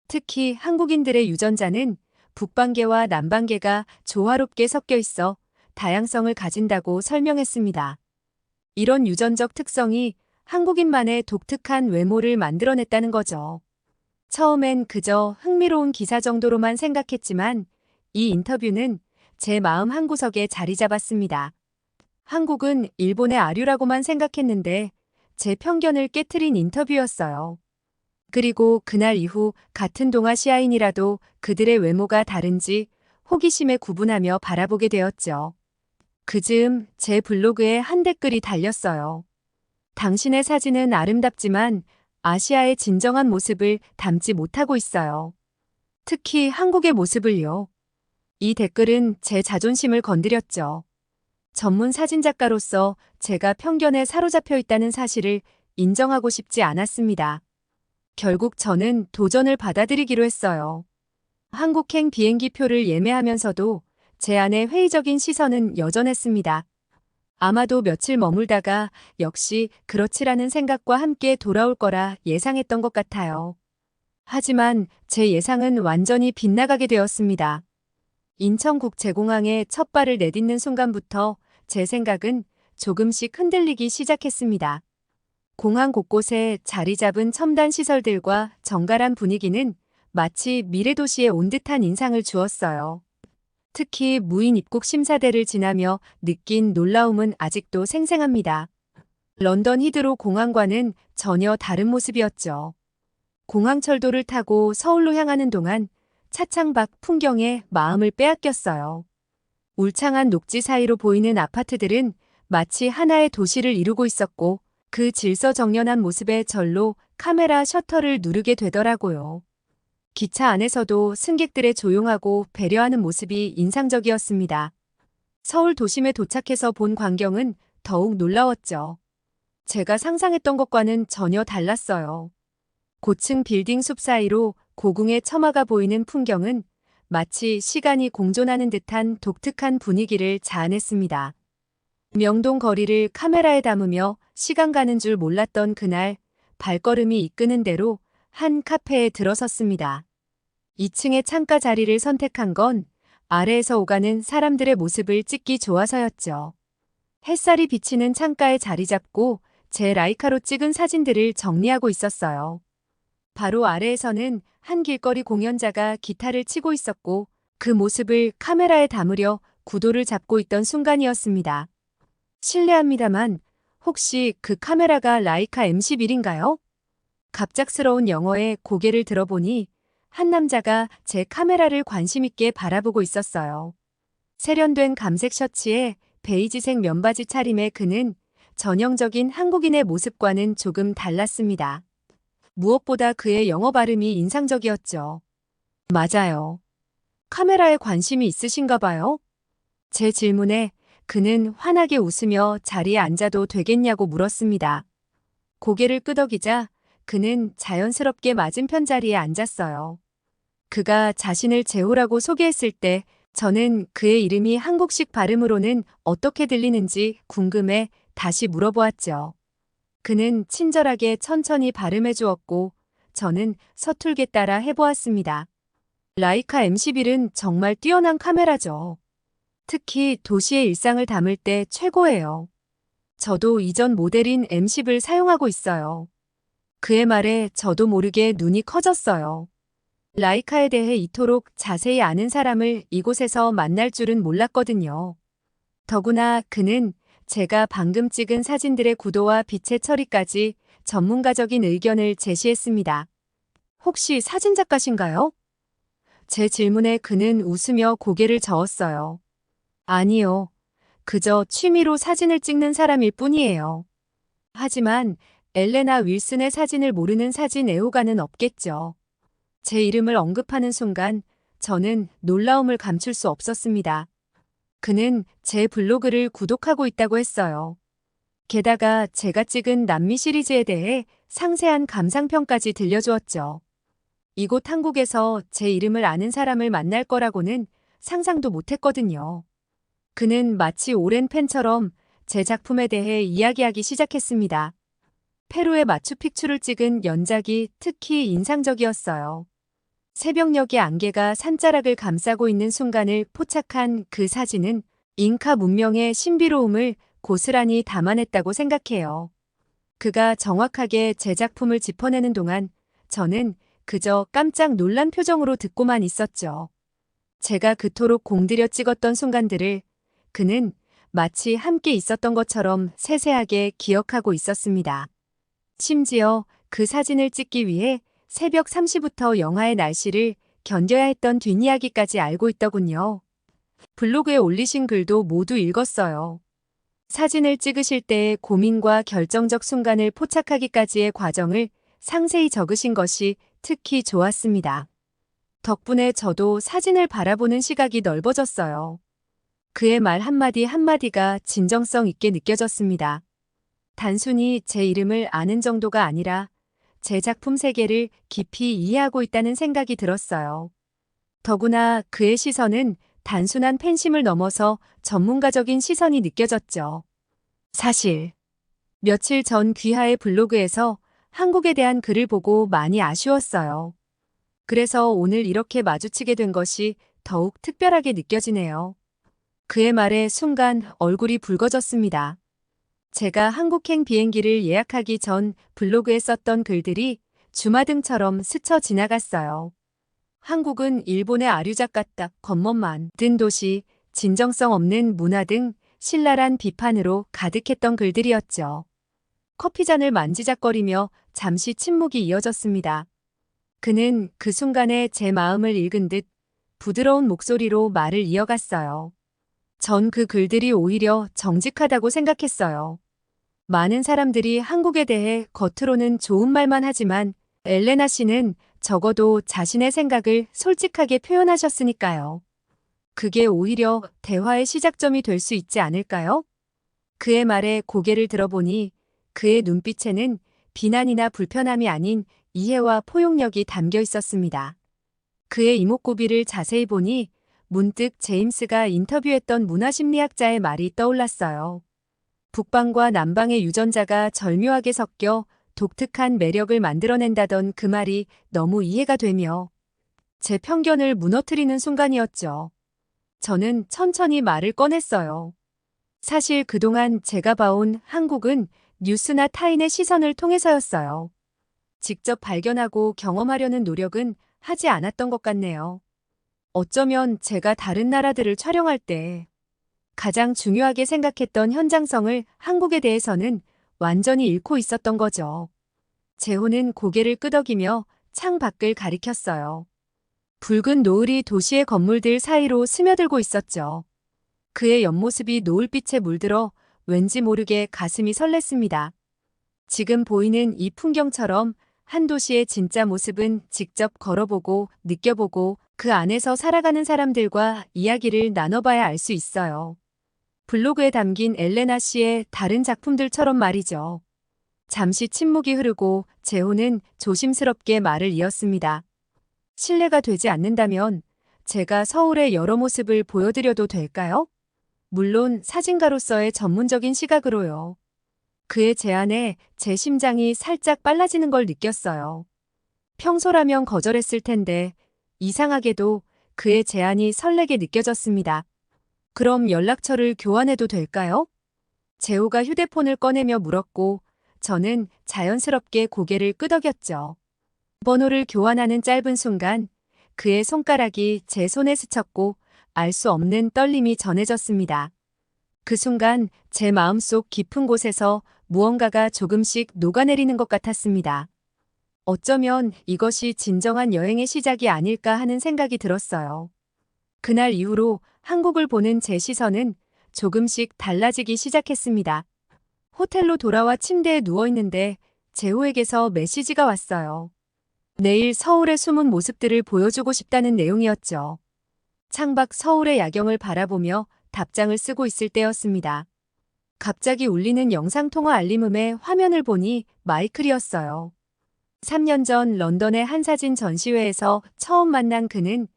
A: 특히 한국인들의 유전자는 북방계와 남방계가 조화롭게 섞여 있어 다양성을 가진다고 설명했습니다. 이런 유전적 특성이 한국인만의 독특한 외모를 만들어냈다는 거죠. 처음엔 그저 흥미로운 기사 정도로만 생각했지만 이 인터뷰는 제 마음 한구석에 자리 잡았습니다. 한국은 일본의 아류라고만 생각했는데 제 편견을 깨트린 인터뷰였어요. 그리고 그날 이후 같은 동아시아인이라도 그들의 외모가 다른지 호기심에 구분하며 바라보게 되었죠. 그 즈음 제 블로그에 한 댓글이 달렸어요. 당신의 사진은 아름답지만 아시아의 진정한 모습을 담지 못하고 있어요. 특히 한국의 모습을요. 이 댓글은 제 자존심을 건드렸죠. 전문 사진작가로서 제가 편견에 사로잡혀 있다는 사실을 인정하고 싶지 않았습니다. 결국 저는 도전을 받아들이기로 했어요. 한국행 비행기 표를 예매하면서도 제 안에 회의적인 시선은 여전했습니다. 아마도 며칠 머물다가 역시 그렇지라는 생각과 함께 돌아올 거라 예상했던 것 같아요. 하지만 제 예상은 완전히 빗나가게 되었습니다. 인천국제공항에 첫 발을 내딛는 순간부터 제 생각은 조금씩 흔들리기 시작했습니다. 공항 곳곳에 자리 잡은 첨단 시설들과 정갈한 분위기는 마치 미래도시에 온 듯한 인상을 주었어요. 특히 무인 입국 심사대를 지나며 느낀 놀라움은 아직도 생생합니다. 런던 히드로 공항과는 전혀 다른 모습이었죠. 공항철도를 타고 서울로 향하는 동안 차창 밖 풍경에 마음을 빼앗겼어요. 울창한 녹지 사이로 보이는 아파트들은 마치 하나의 도시를 이루고 있었고 그 질서정연한 모습에 절로 카메라 셔터를 누르게 되더라고요. 기차 안에서도 승객들의 조용하고 배려하는 모습이 인상적이었습니다. 서울 도심에 도착해서 본 광경은 더욱 놀라웠죠. 제가 상상했던 것과는 전혀 달랐어요. 고층 빌딩 숲 사이로 고궁의 처마가 보이는 풍경은 마치 시간이 공존하는 듯한 독특한 분위기를 자아냈습니다. 명동 거리를 카메라에 담으며 시간 가는 줄 몰랐던 그날 발걸음이 이끄는 대로 한 카페에 들어섰습니다. 2층의 창가 자리를 선택한 건 아래에서 오가는 사람들의 모습을 찍기 좋아서였죠. 햇살이 비치는 창가에 자리 잡고 제 라이카로 찍은 사진들을 정리하고 있었어요. 바로 아래에서는 한 길거리 공연자가 기타를 치고 있었고 그 모습을 카메라에 담으려 구도를 잡고 있던 순간이었습니다. 실례합니다만 혹시 그 카메라가 라이카 M11인가요? 갑작스러운 영어에 고개를 들어보니 한 남자가 제 카메라를 관심 있게 바라보고 있었어요. 세련된 감색 셔츠에 베이지색 면바지 차림의 그는 전형적인 한국인의 모습과는 조금 달랐습니다. 무엇보다 그의 영어 발음이 인상적이었죠. 맞아요. 카메라에 관심이 있으신가 봐요? 제 질문에 그는 환하게 웃으며 자리에 앉아도 되겠냐고 물었습니다. 고개를 끄덕이자 그는 자연스럽게 맞은편 자리에 앉았어요. 그가 자신을 재호라고 소개했을 때 저는 그의 이름이 한국식 발음으로는 어떻게 들리는지 궁금해 다시 물어보았죠. 그는 친절하게 천천히 발음해 주었고 저는 서툴게 따라 해보았습니다. 라이카 M11은 정말 뛰어난 카메라죠. 특히 도시의 일상을 담을 때 최고예요. 저도 이전 모델인 M10을 사용하고 있어요. 그의 말에 저도 모르게 눈이 커졌어요. 라이카에 대해 이토록 자세히 아는 사람을 이곳에서 만날 줄은 몰랐거든요. 더구나 그는 제가 방금 찍은 사진들의 구도와 빛의 처리까지 전문가적인 의견을 제시했습니다. 혹시 사진작가신가요? 제 질문에 그는 웃으며 고개를 저었어요. 아니요. 그저 취미로 사진을 찍는 사람일 뿐이에요. 하지만 엘레나 윌슨의 사진을 모르는 사진 애호가는 없겠죠. 제 이름을 언급하는 순간 저는 놀라움을 감출 수 없었습니다. 그는 제 블로그를 구독하고 있다고 했어요. 게다가 제가 찍은 남미 시리즈에 대해 상세한 감상평까지 들려주었죠. 이곳 한국에서 제 이름을 아는 사람을 만날 거라고는 상상도 못했거든요. 그는 마치 오랜 팬처럼 제 작품에 대해 이야기하기 시작했습니다. 페루의 마추픽추를 찍은 연작이 특히 인상적이었어요. 새벽녘의 안개가 산자락을 감싸고 있는 순간을 포착한 그 사진은 잉카 문명의 신비로움을 고스란히 담아냈다고 생각해요. 그가 정확하게 제 작품을 짚어내는 동안 저는 그저 깜짝 놀란 표정으로 듣고만 있었죠. 제가 그토록 공들여 찍었던 순간들을 그는 마치 함께 있었던 것처럼 세세하게 기억하고 있었습니다. 심지어 그 사진을 찍기 위해 새벽 3시부터 영하의 날씨를 견뎌야 했던 뒷이야기까지 알고 있더군요. 블로그에 올리신 글도 모두 읽었어요. 사진을 찍으실 때의 고민과 결정적 순간을 포착하기까지의 과정을 상세히 적으신 것이 특히 좋았습니다. 덕분에 저도 사진을 바라보는 시각이 넓어졌어요. 그의 말 한마디 한마디가 진정성 있게 느껴졌습니다. 단순히 제 이름을 아는 정도가 아니라 제 작품 세계를 깊이 이해하고 있다는 생각이 들었어요. 더구나 그의 시선은 단순한 팬심을 넘어서 전문가적인 시선이 느껴졌죠. 사실 며칠 전 귀하의 블로그에서 한국에 대한 글을 보고 많이 아쉬웠어요. 그래서 오늘 이렇게 마주치게 된 것이 더욱 특별하게 느껴지네요. 그의 말에 순간 얼굴이 붉어졌습니다. 제가 한국행 비행기를 예약하기 전 블로그에 썼던 글들이 주마등처럼 스쳐 지나갔어요. 한국은 일본의 아류작 같다, 겉멋만 든 도시, 진정성 없는 문화 등 신랄한 비판으로 가득했던 글들이었죠. 커피잔을 만지작거리며 잠시 침묵이 이어졌습니다. 그는 그 순간에 제 마음을 읽은 듯 부드러운 목소리로 말을 이어갔어요. 전 그 글들이 오히려 정직하다고 생각했어요. 많은 사람들이 한국에 대해 겉으로는 좋은 말만 하지만 엘레나 씨는 적어도 자신의 생각을 솔직하게 표현하셨으니까요. 그게 오히려 대화의 시작점이 될 수 있지 않을까요? 그의 말에 고개를 들어보니 그의 눈빛에는 비난이나 불편함이 아닌 이해와 포용력이 담겨 있었습니다. 그의 이목구비를 자세히 보니 문득 제임스가 인터뷰했던 문화심리학자의 말이 떠올랐어요. 북방과 남방의 유전자가 절묘하게 섞여 독특한 매력을 만들어낸다던 그 말이 너무 이해가 되며 제 편견을 무너뜨리는 순간이었죠. 저는 천천히 말을 꺼냈어요. 사실 그동안 제가 봐온 한국은 뉴스나 타인의 시선을 통해서였어요. 직접 발견하고 경험하려는 노력은 하지 않았던 것 같네요. 어쩌면 제가 다른 나라들을 촬영할 때 가장 중요하게 생각했던 현장성을 한국에 대해서는 완전히 잃고 있었던 거죠. 재호는 고개를 끄덕이며 창 밖을 가리켰어요. 붉은 노을이 도시의 건물들 사이로 스며들고 있었죠. 그의 옆모습이 노을빛에 물들어 왠지 모르게 가슴이 설렜습니다. 지금 보이는 이 풍경처럼 한 도시의 진짜 모습은 직접 걸어보고 느껴보고 그 안에서 살아가는 사람들과 이야기를 나눠봐야 알 수 있어요. 블로그에 담긴 엘레나 씨의 다른 작품들처럼 말이죠. 잠시 침묵이 흐르고 재호는 조심스럽게 말을 이었습니다. 실례가 되지 않는다면 제가 서울의 여러 모습을 보여드려도 될까요? 물론 사진가로서의 전문적인 시각으로요. 그의 제안에 제 심장이 살짝 빨라지는 걸 느꼈어요. 평소라면 거절했을 텐데 이상하게도 그의 제안이 설레게 느껴졌습니다. 그럼 연락처를 교환해도 될까요? 재호가 휴대폰을 꺼내며 물었고 저는 자연스럽게 고개를 끄덕였죠. 번호를 교환하는 짧은 순간 그의 손가락이 제 손에 스쳤고 알 수 없는 떨림이 전해졌습니다. 그 순간 제 마음속 깊은 곳에서 무언가가 조금씩 녹아내리는 것 같았습니다. 어쩌면 이것이 진정한 여행의 시작이 아닐까 하는 생각이 들었어요. 그날 이후로 한국을 보는 제 시선은 조금씩 달라지기 시작했습니다. 호텔로 돌아와 침대에 누워있는데 재호에게서 메시지가 왔어요. 내일 서울의 숨은 모습들을 보여주고 싶다는 내용이었죠. 창밖 서울의 야경을 바라보며 답장을 쓰고 있을 때였습니다. 갑자기 울리는 영상통화 알림음의 화면을 보니 마이클이었어요. 3년 전 런던의 한 사진 전시회에서 처음 만난 그는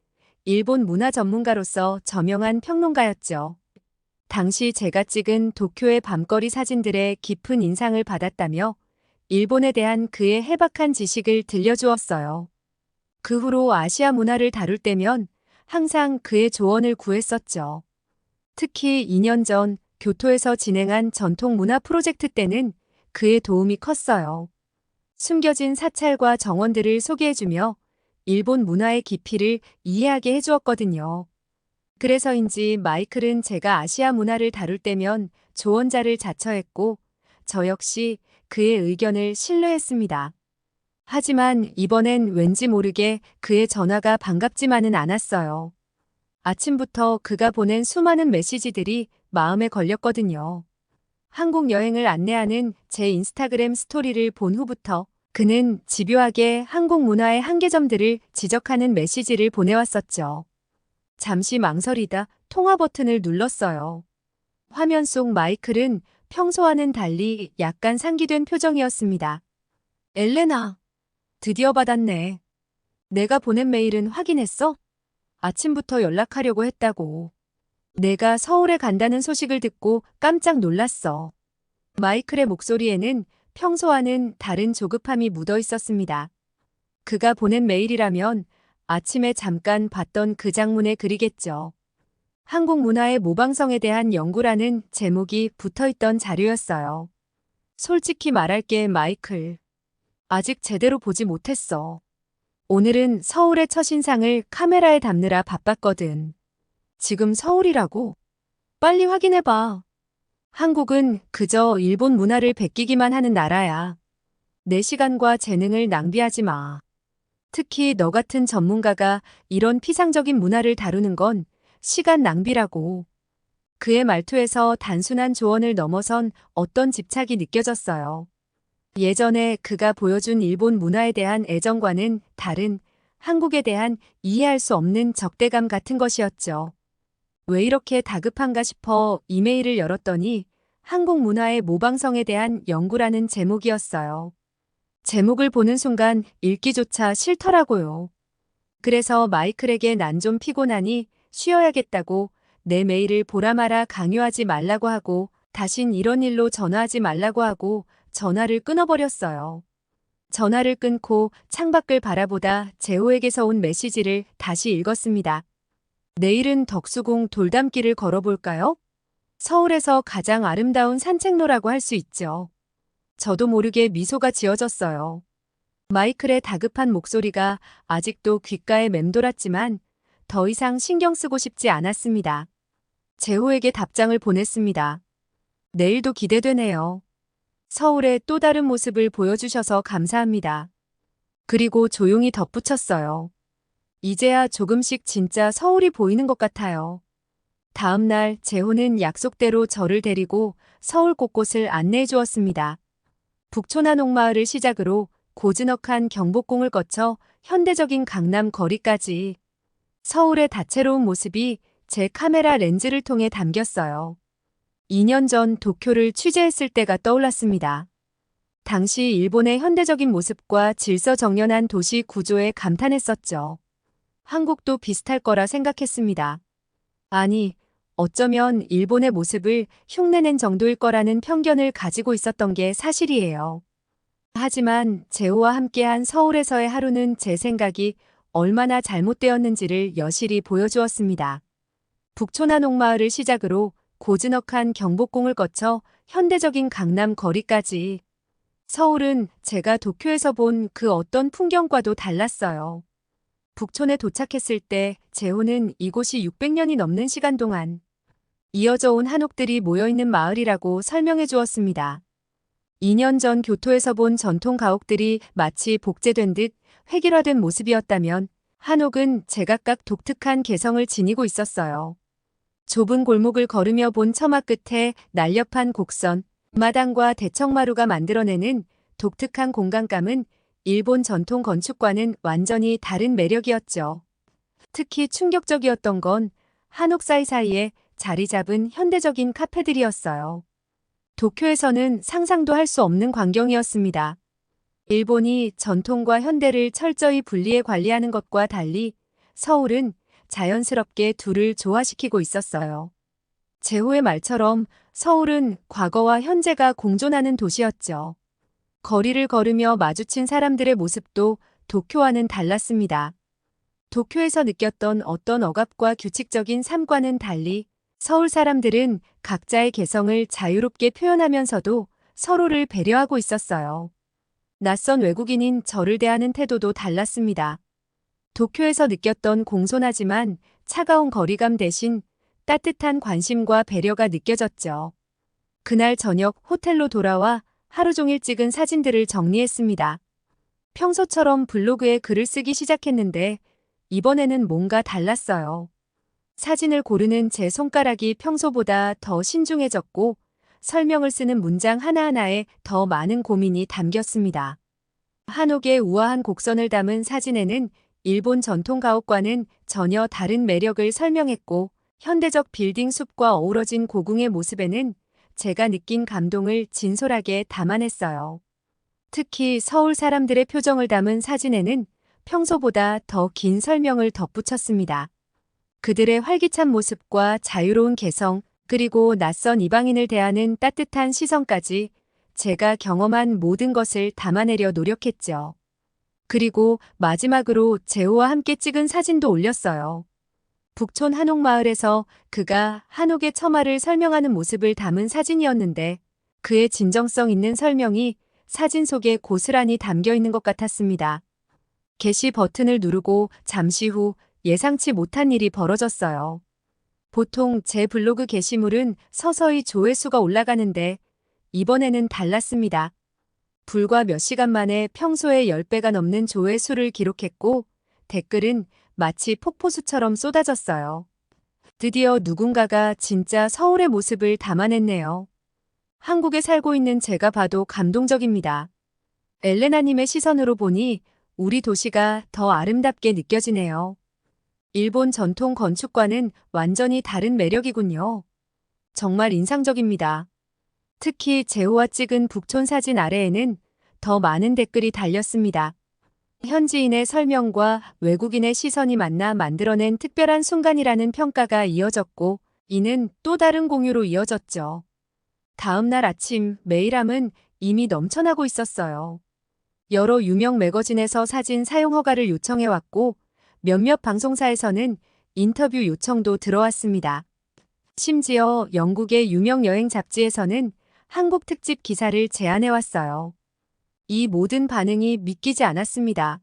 A: 일본 문화 전문가로서 저명한 평론가였죠. 당시 제가 찍은 도쿄의 밤거리 사진들에 깊은 인상을 받았다며 일본에 대한 그의 해박한 지식을 들려주었어요. 그 후로 아시아 문화를 다룰 때면 항상 그의 조언을 구했었죠. 특히 2년 전 교토에서 진행한 전통 문화 프로젝트 때는 그의 도움이 컸어요. 숨겨진 사찰과 정원들을 소개해주며 일본 문화의 깊이를 이해하게 해주었거든요. 그래서인지 마이클은 제가 아시아 문화를 다룰 때면 조언자를 자처했고 저 역시 그의 의견을 신뢰했습니다. 하지만 이번엔 왠지 모르게 그의 전화가 반갑지만은 않았어요. 아침부터 그가 보낸 수많은 메시지들이 마음에 걸렸거든요. 한국 여행을 안내하는 제 인스타그램 스토리를 본 후부터 그는 집요하게 한국 문화의 한계점들을 지적하는 메시지를 보내왔었죠. 잠시 망설이다 통화 버튼을 눌렀어요. 화면 속 마이클은 평소와는 달리 약간 상기된 표정이었습니다. 엘레나, 드디어 받았네. 내가 보낸 메일은 확인했어? 아침부터 연락하려고 했다고. 내가 서울에 간다는 소식을 듣고 깜짝 놀랐어. 마이클의 목소리에는 평소와는 다른 조급함이 묻어 있었습니다. 그가 보낸 메일이라면 아침에 잠깐 봤던 그 장문의 글이겠죠. 한국 문화의 모방성에 대한 연구라는 제목이 붙어있던 자료였어요. 솔직히 말할게, 마이클. 아직 제대로 보지 못했어. 오늘은 서울의 첫인상을 카메라에 담느라 바빴거든. 지금 서울이라고? 빨리 확인해봐. 한국은 그저 일본 문화를 베끼기만 하는 나라야. 내 시간과 재능을 낭비하지 마. 특히 너 같은 전문가가 이런 피상적인 문화를 다루는 건 시간 낭비라고. 그의 말투에서 단순한 조언을 넘어선 어떤 집착이 느껴졌어요. 예전에 그가 보여준 일본 문화에 대한 애정과는 다른 한국에 대한 이해할 수 없는 적대감 같은 것이었죠. 왜 이렇게 다급한가 싶어 이메일을 열었더니 한국 문화의 모방성에 대한 연구라는 제목이었어요. 제목을 보는 순간 읽기조차 싫더라고요. 그래서 마이클에게 난 좀 피곤하니 쉬어야겠다고 내 메일을 보라 마라 강요하지 말라고 하고 다신 이런 일로 전화하지 말라고 하고 전화를 끊어버렸어요. 전화를 끊고 창밖을 바라보다 재호에게서 온 메시지를 다시 읽었습니다. 내일은 덕수궁 돌담길을 걸어볼까요? 서울에서 가장 아름다운 산책로라고 할 수 있죠. 저도 모르게 미소가 지어졌어요. 마이클의 다급한 목소리가 아직도 귓가에 맴돌았지만 더 이상 신경 쓰고 싶지 않았습니다. 재호에게 답장을 보냈습니다. 내일도 기대되네요. 서울의 또 다른 모습을 보여주셔서 감사합니다. 그리고 조용히 덧붙였어요. 이제야 조금씩 진짜 서울이 보이는 것 같아요. 다음 날 재호는 약속대로 저를 데리고 서울 곳곳을 안내해 주었습니다. 북촌한옥마을을 시작으로 고즈넉한 경복궁을 거쳐 현대적인 강남 거리까지 서울의 다채로운 모습이 제 카메라 렌즈를 통해 담겼어요. 2년 전 도쿄를 취재했을 때가 떠올랐습니다. 당시 일본의 현대적인 모습과 질서정연한 도시 구조에 감탄했었죠. 한국도 비슷할 거라 생각했습니다. 아니, 어쩌면 일본의 모습을 흉내낸 정도일 거라는 편견을 가지고 있었던 게 사실이에요. 하지만 재호와 함께한 서울에서의 하루는 제 생각이 얼마나 잘못되었는지를 여실히 보여주었습니다. 북촌 한옥마을을 시작으로 고즈넉한 경복궁을 거쳐 현대적인 강남 거리까지. 서울은 제가 도쿄에서 본 그 어떤 풍경과도 달랐어요. 북촌에 도착했을 때 재호는 이곳이 600년이 넘는 시간 동안 이어져 온 한옥들이 모여있는 마을이라고 설명해 주었습니다. 2년 전 교토에서 본 전통 가옥들이 마치 복제된 듯 획일화된 모습이었다면 한옥은 제각각 독특한 개성을 지니고 있었어요. 좁은 골목을 걸으며 본 처마 끝에 날렵한 곡선, 마당과 대청마루가 만들어내는 독특한 공간감은 일본 전통 건축과는 완전히 다른 매력이었죠. 특히 충격적이었던 건 한옥 사이사이에 자리 잡은 현대적인 카페들이었어요. 도쿄에서는 상상도 할 수 없는 광경이었습니다. 일본이 전통과 현대를 철저히 분리해 관리하는 것과 달리 서울은 자연스럽게 둘을 조화시키고 있었어요. 제호의 말처럼 서울은 과거와 현재가 공존하는 도시였죠. 거리를 걸으며 마주친 사람들의 모습도 도쿄와는 달랐습니다. 도쿄에서 느꼈던 어떤 억압과 규칙적인 삶과는 달리 서울 사람들은 각자의 개성을 자유롭게 표현하면서도 서로를 배려하고 있었어요. 낯선 외국인인 저를 대하는 태도도 달랐습니다. 도쿄에서 느꼈던 공손하지만 차가운 거리감 대신 따뜻한 관심과 배려가 느껴졌죠. 그날 저녁 호텔로 돌아와 하루 종일 찍은 사진들을 정리했습니다. 평소처럼 블로그에 글을 쓰기 시작했는데 이번에는 뭔가 달랐어요. 사진을 고르는 제 손가락이 평소보다 더 신중해졌고 설명을 쓰는 문장 하나하나에 더 많은 고민이 담겼습니다. 한옥의 우아한 곡선을 담은 사진에는 일본 전통 가옥과는 전혀 다른 매력을 설명했고 현대적 빌딩 숲과 어우러진 고궁의 모습에는 제가 느낀 감동을 진솔하게 담아냈어요. 특히 서울 사람들의 표정을 담은 사진에는 평소보다 더 긴 설명을 덧붙였습니다. 그들의 활기찬 모습과 자유로운 개성, 그리고 낯선 이방인을 대하는 따뜻한 시선까지 제가 경험한 모든 것을 담아내려 노력했죠. 그리고 마지막으로 제호와 함께 찍은 사진도 올렸어요. 북촌 한옥마을에서 그가 한옥의 처마를 설명하는 모습을 담은 사진이었는데 그의 진정성 있는 설명이 사진 속에 고스란히 담겨 있는 것 같았습니다. 게시 버튼을 누르고 잠시 후 예상치 못한 일이 벌어졌어요. 보통 제 블로그 게시물은 서서히 조회수가 올라가는데 이번에는 달랐습니다. 불과 몇 시간 만에 평소의 10배가 넘는 조회수를 기록했고 댓글은 마치 폭포수처럼 쏟아졌어요. 드디어 누군가가 진짜 서울의 모습을 담아냈네요. 한국에 살고 있는 제가 봐도 감동적입니다. 엘레나님의 시선으로 보니 우리 도시가 더 아름답게 느껴지네요. 일본 전통 건축과는 완전히 다른 매력이군요. 정말 인상적입니다. 특히 제호와 찍은 북촌 사진 아래에는 더 많은 댓글이 달렸습니다. 현지인의 설명과 외국인의 시선이 만나 만들어낸 특별한 순간이라는 평가가 이어졌고 이는 또 다른 공유로 이어졌죠. 다음 날 아침 메일함은 이미 넘쳐나고 있었어요. 여러 유명 매거진에서 사진 사용 허가를 요청해왔고 몇몇 방송사에서는 인터뷰 요청도 들어왔습니다. 심지어 영국의 유명 여행 잡지에서는 한국 특집 기사를 제안해왔어요. 이 모든 반응이 믿기지 않았습니다.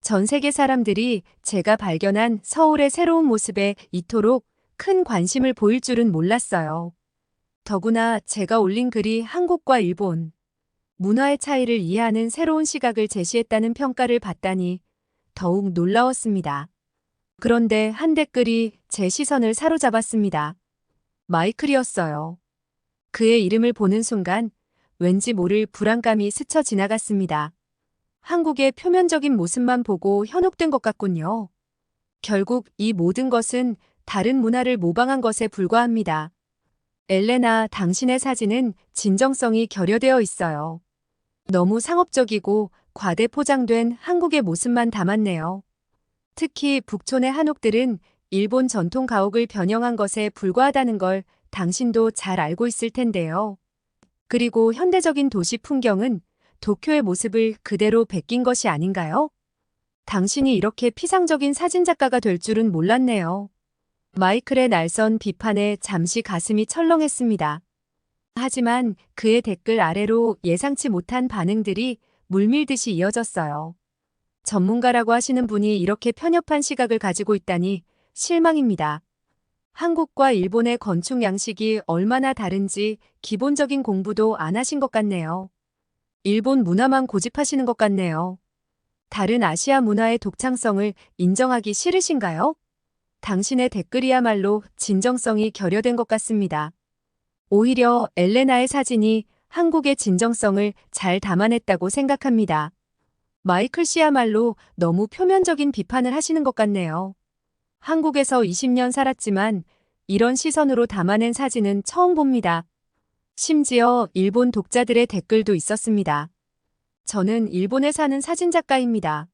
A: 전 세계 사람들이 제가 발견한 서울의 새로운 모습에 이토록 큰 관심을 보일 줄은 몰랐어요. 더구나 제가 올린 글이 한국과 일본, 문화의 차이를 이해하는 새로운 시각을 제시했다는 평가를 받다니 더욱 놀라웠습니다. 그런데 한 댓글이 제 시선을 사로잡았습니다. 마이클이었어요. 그의 이름을 보는 순간 왠지 모를 불안감이 스쳐 지나갔습니다. 한국의 표면적인 모습만 보고 현혹된 것 같군요. 결국 이 모든 것은 다른 문화를 모방한 것에 불과합니다. 엘레나, 당신의 사진은 진정성이 결여되어 있어요. 너무 상업적이고 과대 포장된 한국의 모습만 담았네요. 특히 북촌의 한옥들은 일본 전통 가옥을 변형한 것에 불과하다는 걸 당신도 잘 알고 있을 텐데요. 그리고 현대적인 도시 풍경은 도쿄의 모습을 그대로 베낀 것이 아닌가요? 당신이 이렇게 피상적인 사진작가가 될 줄은 몰랐네요. 마이클의 날선 비판에 잠시 가슴이 철렁했습니다. 하지만 그의 댓글 아래로 예상치 못한 반응들이 물밀듯이 이어졌어요. 전문가라고 하시는 분이 이렇게 편협한 시각을 가지고 있다니 실망입니다. 한국과 일본의 건축 양식이 얼마나 다른지 기본적인 공부도 안 하신 것 같네요. 일본 문화만 고집하시는 것 같네요. 다른 아시아 문화의 독창성을 인정하기 싫으신가요? 당신의 댓글이야말로 진정성이 결여된 것 같습니다. 오히려 엘레나의 사진이 한국의 진정성을 잘 담아냈다고 생각합니다. 마이클 씨야말로 너무 표면적인 비판을 하시는 것 같네요. 한국에서 20년 살았지만 이런 시선으로 담아낸 사진은 처음 봅니다. 심지어 일본 독자들의 댓글도 있었습니다. 저는 일본에 사는 사진작가입니다.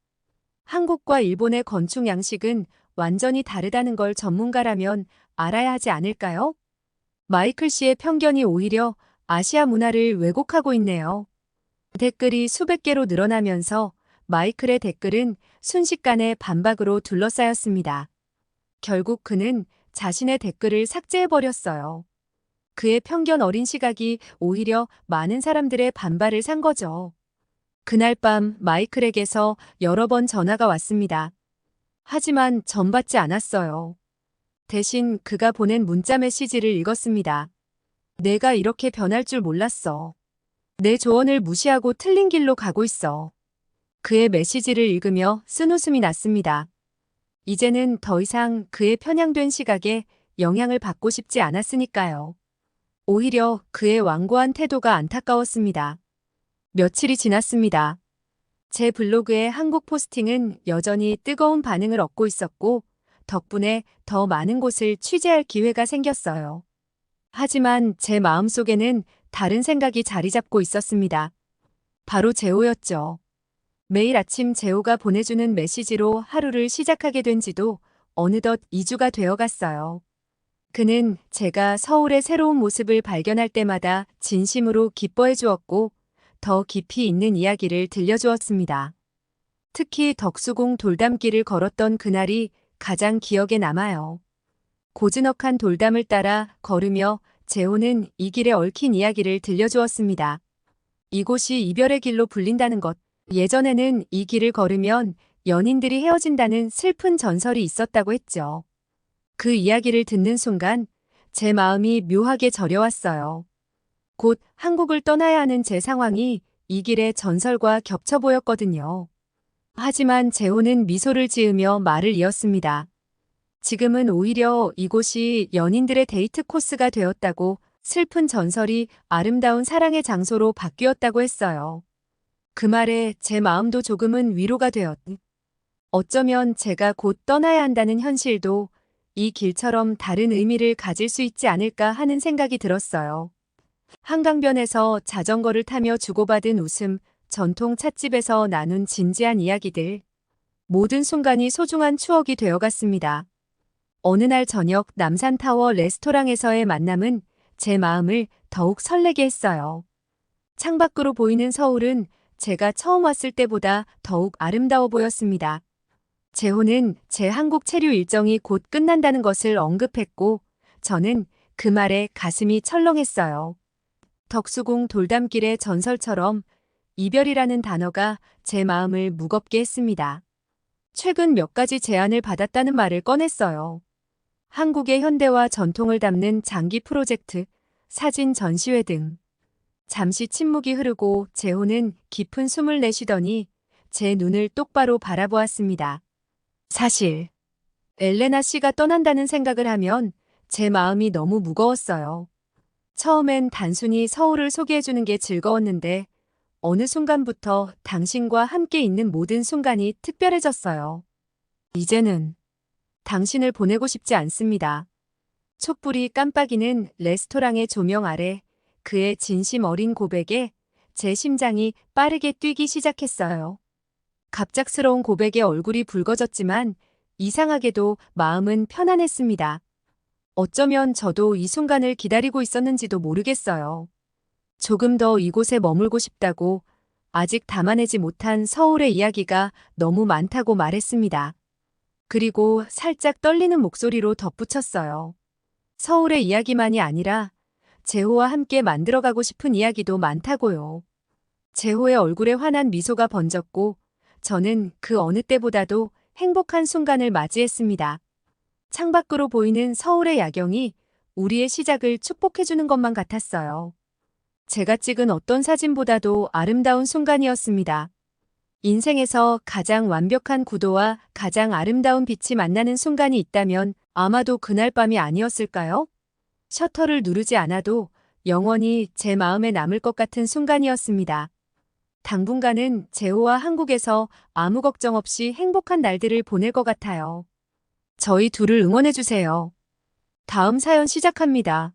A: 한국과 일본의 건축 양식은 완전히 다르다는 걸 전문가라면 알아야 하지 않을까요? 마이클 씨의 편견이 오히려 아시아 문화를 왜곡하고 있네요. 댓글이 수백 개로 늘어나면서 마이클의 댓글은 순식간에 반박으로 둘러싸였습니다. 결국 그는 자신의 댓글을 삭제해버렸어요. 그의 편견 어린 시각이 오히려 많은 사람들의 반발을 산 거죠. 그날 밤 마이클에게서 여러 번 전화가 왔습니다. 하지만 전 받지 않았어요. 대신 그가 보낸 문자 메시지를 읽었습니다. 내가 이렇게 변할 줄 몰랐어. 내 조언을 무시하고 틀린 길로 가고 있어. 그의 메시지를 읽으며 쓴웃음이 났습니다. 이제는 더 이상 그의 편향된 시각에 영향을 받고 싶지 않았으니까요. 오히려 그의 완고한 태도가 안타까웠습니다. 며칠이 지났습니다. 제 블로그의 한국 포스팅은 여전히 뜨거운 반응을 얻고 있었고 덕분에 더 많은 곳을 취재할 기회가 생겼어요. 하지만 제 마음속에는 다른 생각이 자리 잡고 있었습니다. 바로 재호였죠. 매일 아침 재호가 보내주는 메시지로 하루를 시작하게 된 지도 어느덧 2주가 되어갔어요. 그는 제가 서울의 새로운 모습을 발견할 때마다 진심으로 기뻐해 주었고 더 깊이 있는 이야기를 들려주었습니다. 특히 덕수궁 돌담길을 걸었던 그날이 가장 기억에 남아요. 고즈넉한 돌담을 따라 걸으며 재호는 이 길에 얽힌 이야기를 들려주었습니다. 이곳이 이별의 길로 불린다는 것. 예전에는 이 길을 걸으면 연인들이 헤어진다는 슬픈 전설이 있었다고 했죠. 그 이야기를 듣는 순간 제 마음이 묘하게 저려왔어요. 곧 한국을 떠나야 하는 제 상황이 이 길의 전설과 겹쳐 보였거든요. 하지만 재호는 미소를 지으며 말을 이었습니다. 지금은 오히려 이곳이 연인들의 데이트 코스가 되었다고 슬픈 전설이 아름다운 사랑의 장소로 바뀌었다고 했어요. 그 말에 제 마음도 조금은 위로가 되었. 어쩌면 제가 곧 떠나야 한다는 현실도 이 길처럼 다른 의미를 가질 수 있지 않을까 하는 생각이 들었어요. 한강변에서 자전거를 타며 주고받은 웃음, 전통 찻집에서 나눈 진지한 이야기들. 모든 순간이 소중한 추억이 되어갔습니다. 어느 날 저녁 남산타워 레스토랑에서의 만남은 제 마음을 더욱 설레게 했어요. 창밖으로 보이는 서울은 제가 처음 왔을 때보다 더욱 아름다워 보였습니다. 재호는 제 한국 체류 일정이 곧 끝난다는 것을 언급했고 저는 그 말에 가슴이 철렁했어요. 덕수궁 돌담길의 전설처럼 이별이라는 단어가 제 마음을 무겁게 했습니다. 최근 몇 가지 제안을 받았다는 말을 꺼냈어요. 한국의 현대와 전통을 담는 장기 프로젝트, 사진 전시회 등. 잠시 침묵이 흐르고 재호는 깊은 숨을 내쉬더니 제 눈을 똑바로 바라보았습니다. 사실 엘레나 씨가 떠난다는 생각을 하면 제 마음이 너무 무거웠어요. 처음엔 단순히 서울을 소개해주는 게 즐거웠는데 어느 순간부터 당신과 함께 있는 모든 순간이 특별해졌어요. 이제는 당신을 보내고 싶지 않습니다. 촛불이 깜빡이는 레스토랑의 조명 아래 그의 진심 어린 고백에 제 심장이 빠르게 뛰기 시작했어요. 갑작스러운 고백에 얼굴이 붉어졌지만 이상하게도 마음은 편안했습니다. 어쩌면 저도 이 순간을 기다리고 있었는지도 모르겠어요. 조금 더 이곳에 머물고 싶다고 아직 담아내지 못한 서울의 이야기가 너무 많다고 말했습니다. 그리고 살짝 떨리는 목소리로 덧붙였어요. 서울의 이야기만이 아니라 재호와 함께 만들어가고 싶은 이야기도 많다고요. 재호의 얼굴에 환한 미소가 번졌고 저는 그 어느 때보다도 행복한 순간을 맞이했습니다. 창밖으로 보이는 서울의 야경이 우리의 시작을 축복해주는 것만 같았어요. 제가 찍은 어떤 사진보다도 아름다운 순간이었습니다. 인생에서 가장 완벽한 구도와 가장 아름다운 빛이 만나는 순간이 있다면 아마도 그날 밤이 아니었을까요? 셔터를 누르지 않아도 영원히 제 마음에 남을 것 같은 순간이었습니다. 당분간은 재호와 한국에서 아무 걱정 없이 행복한 날들을 보낼 것 같아요. 저희 둘을 응원해주세요. 다음 사연 시작합니다.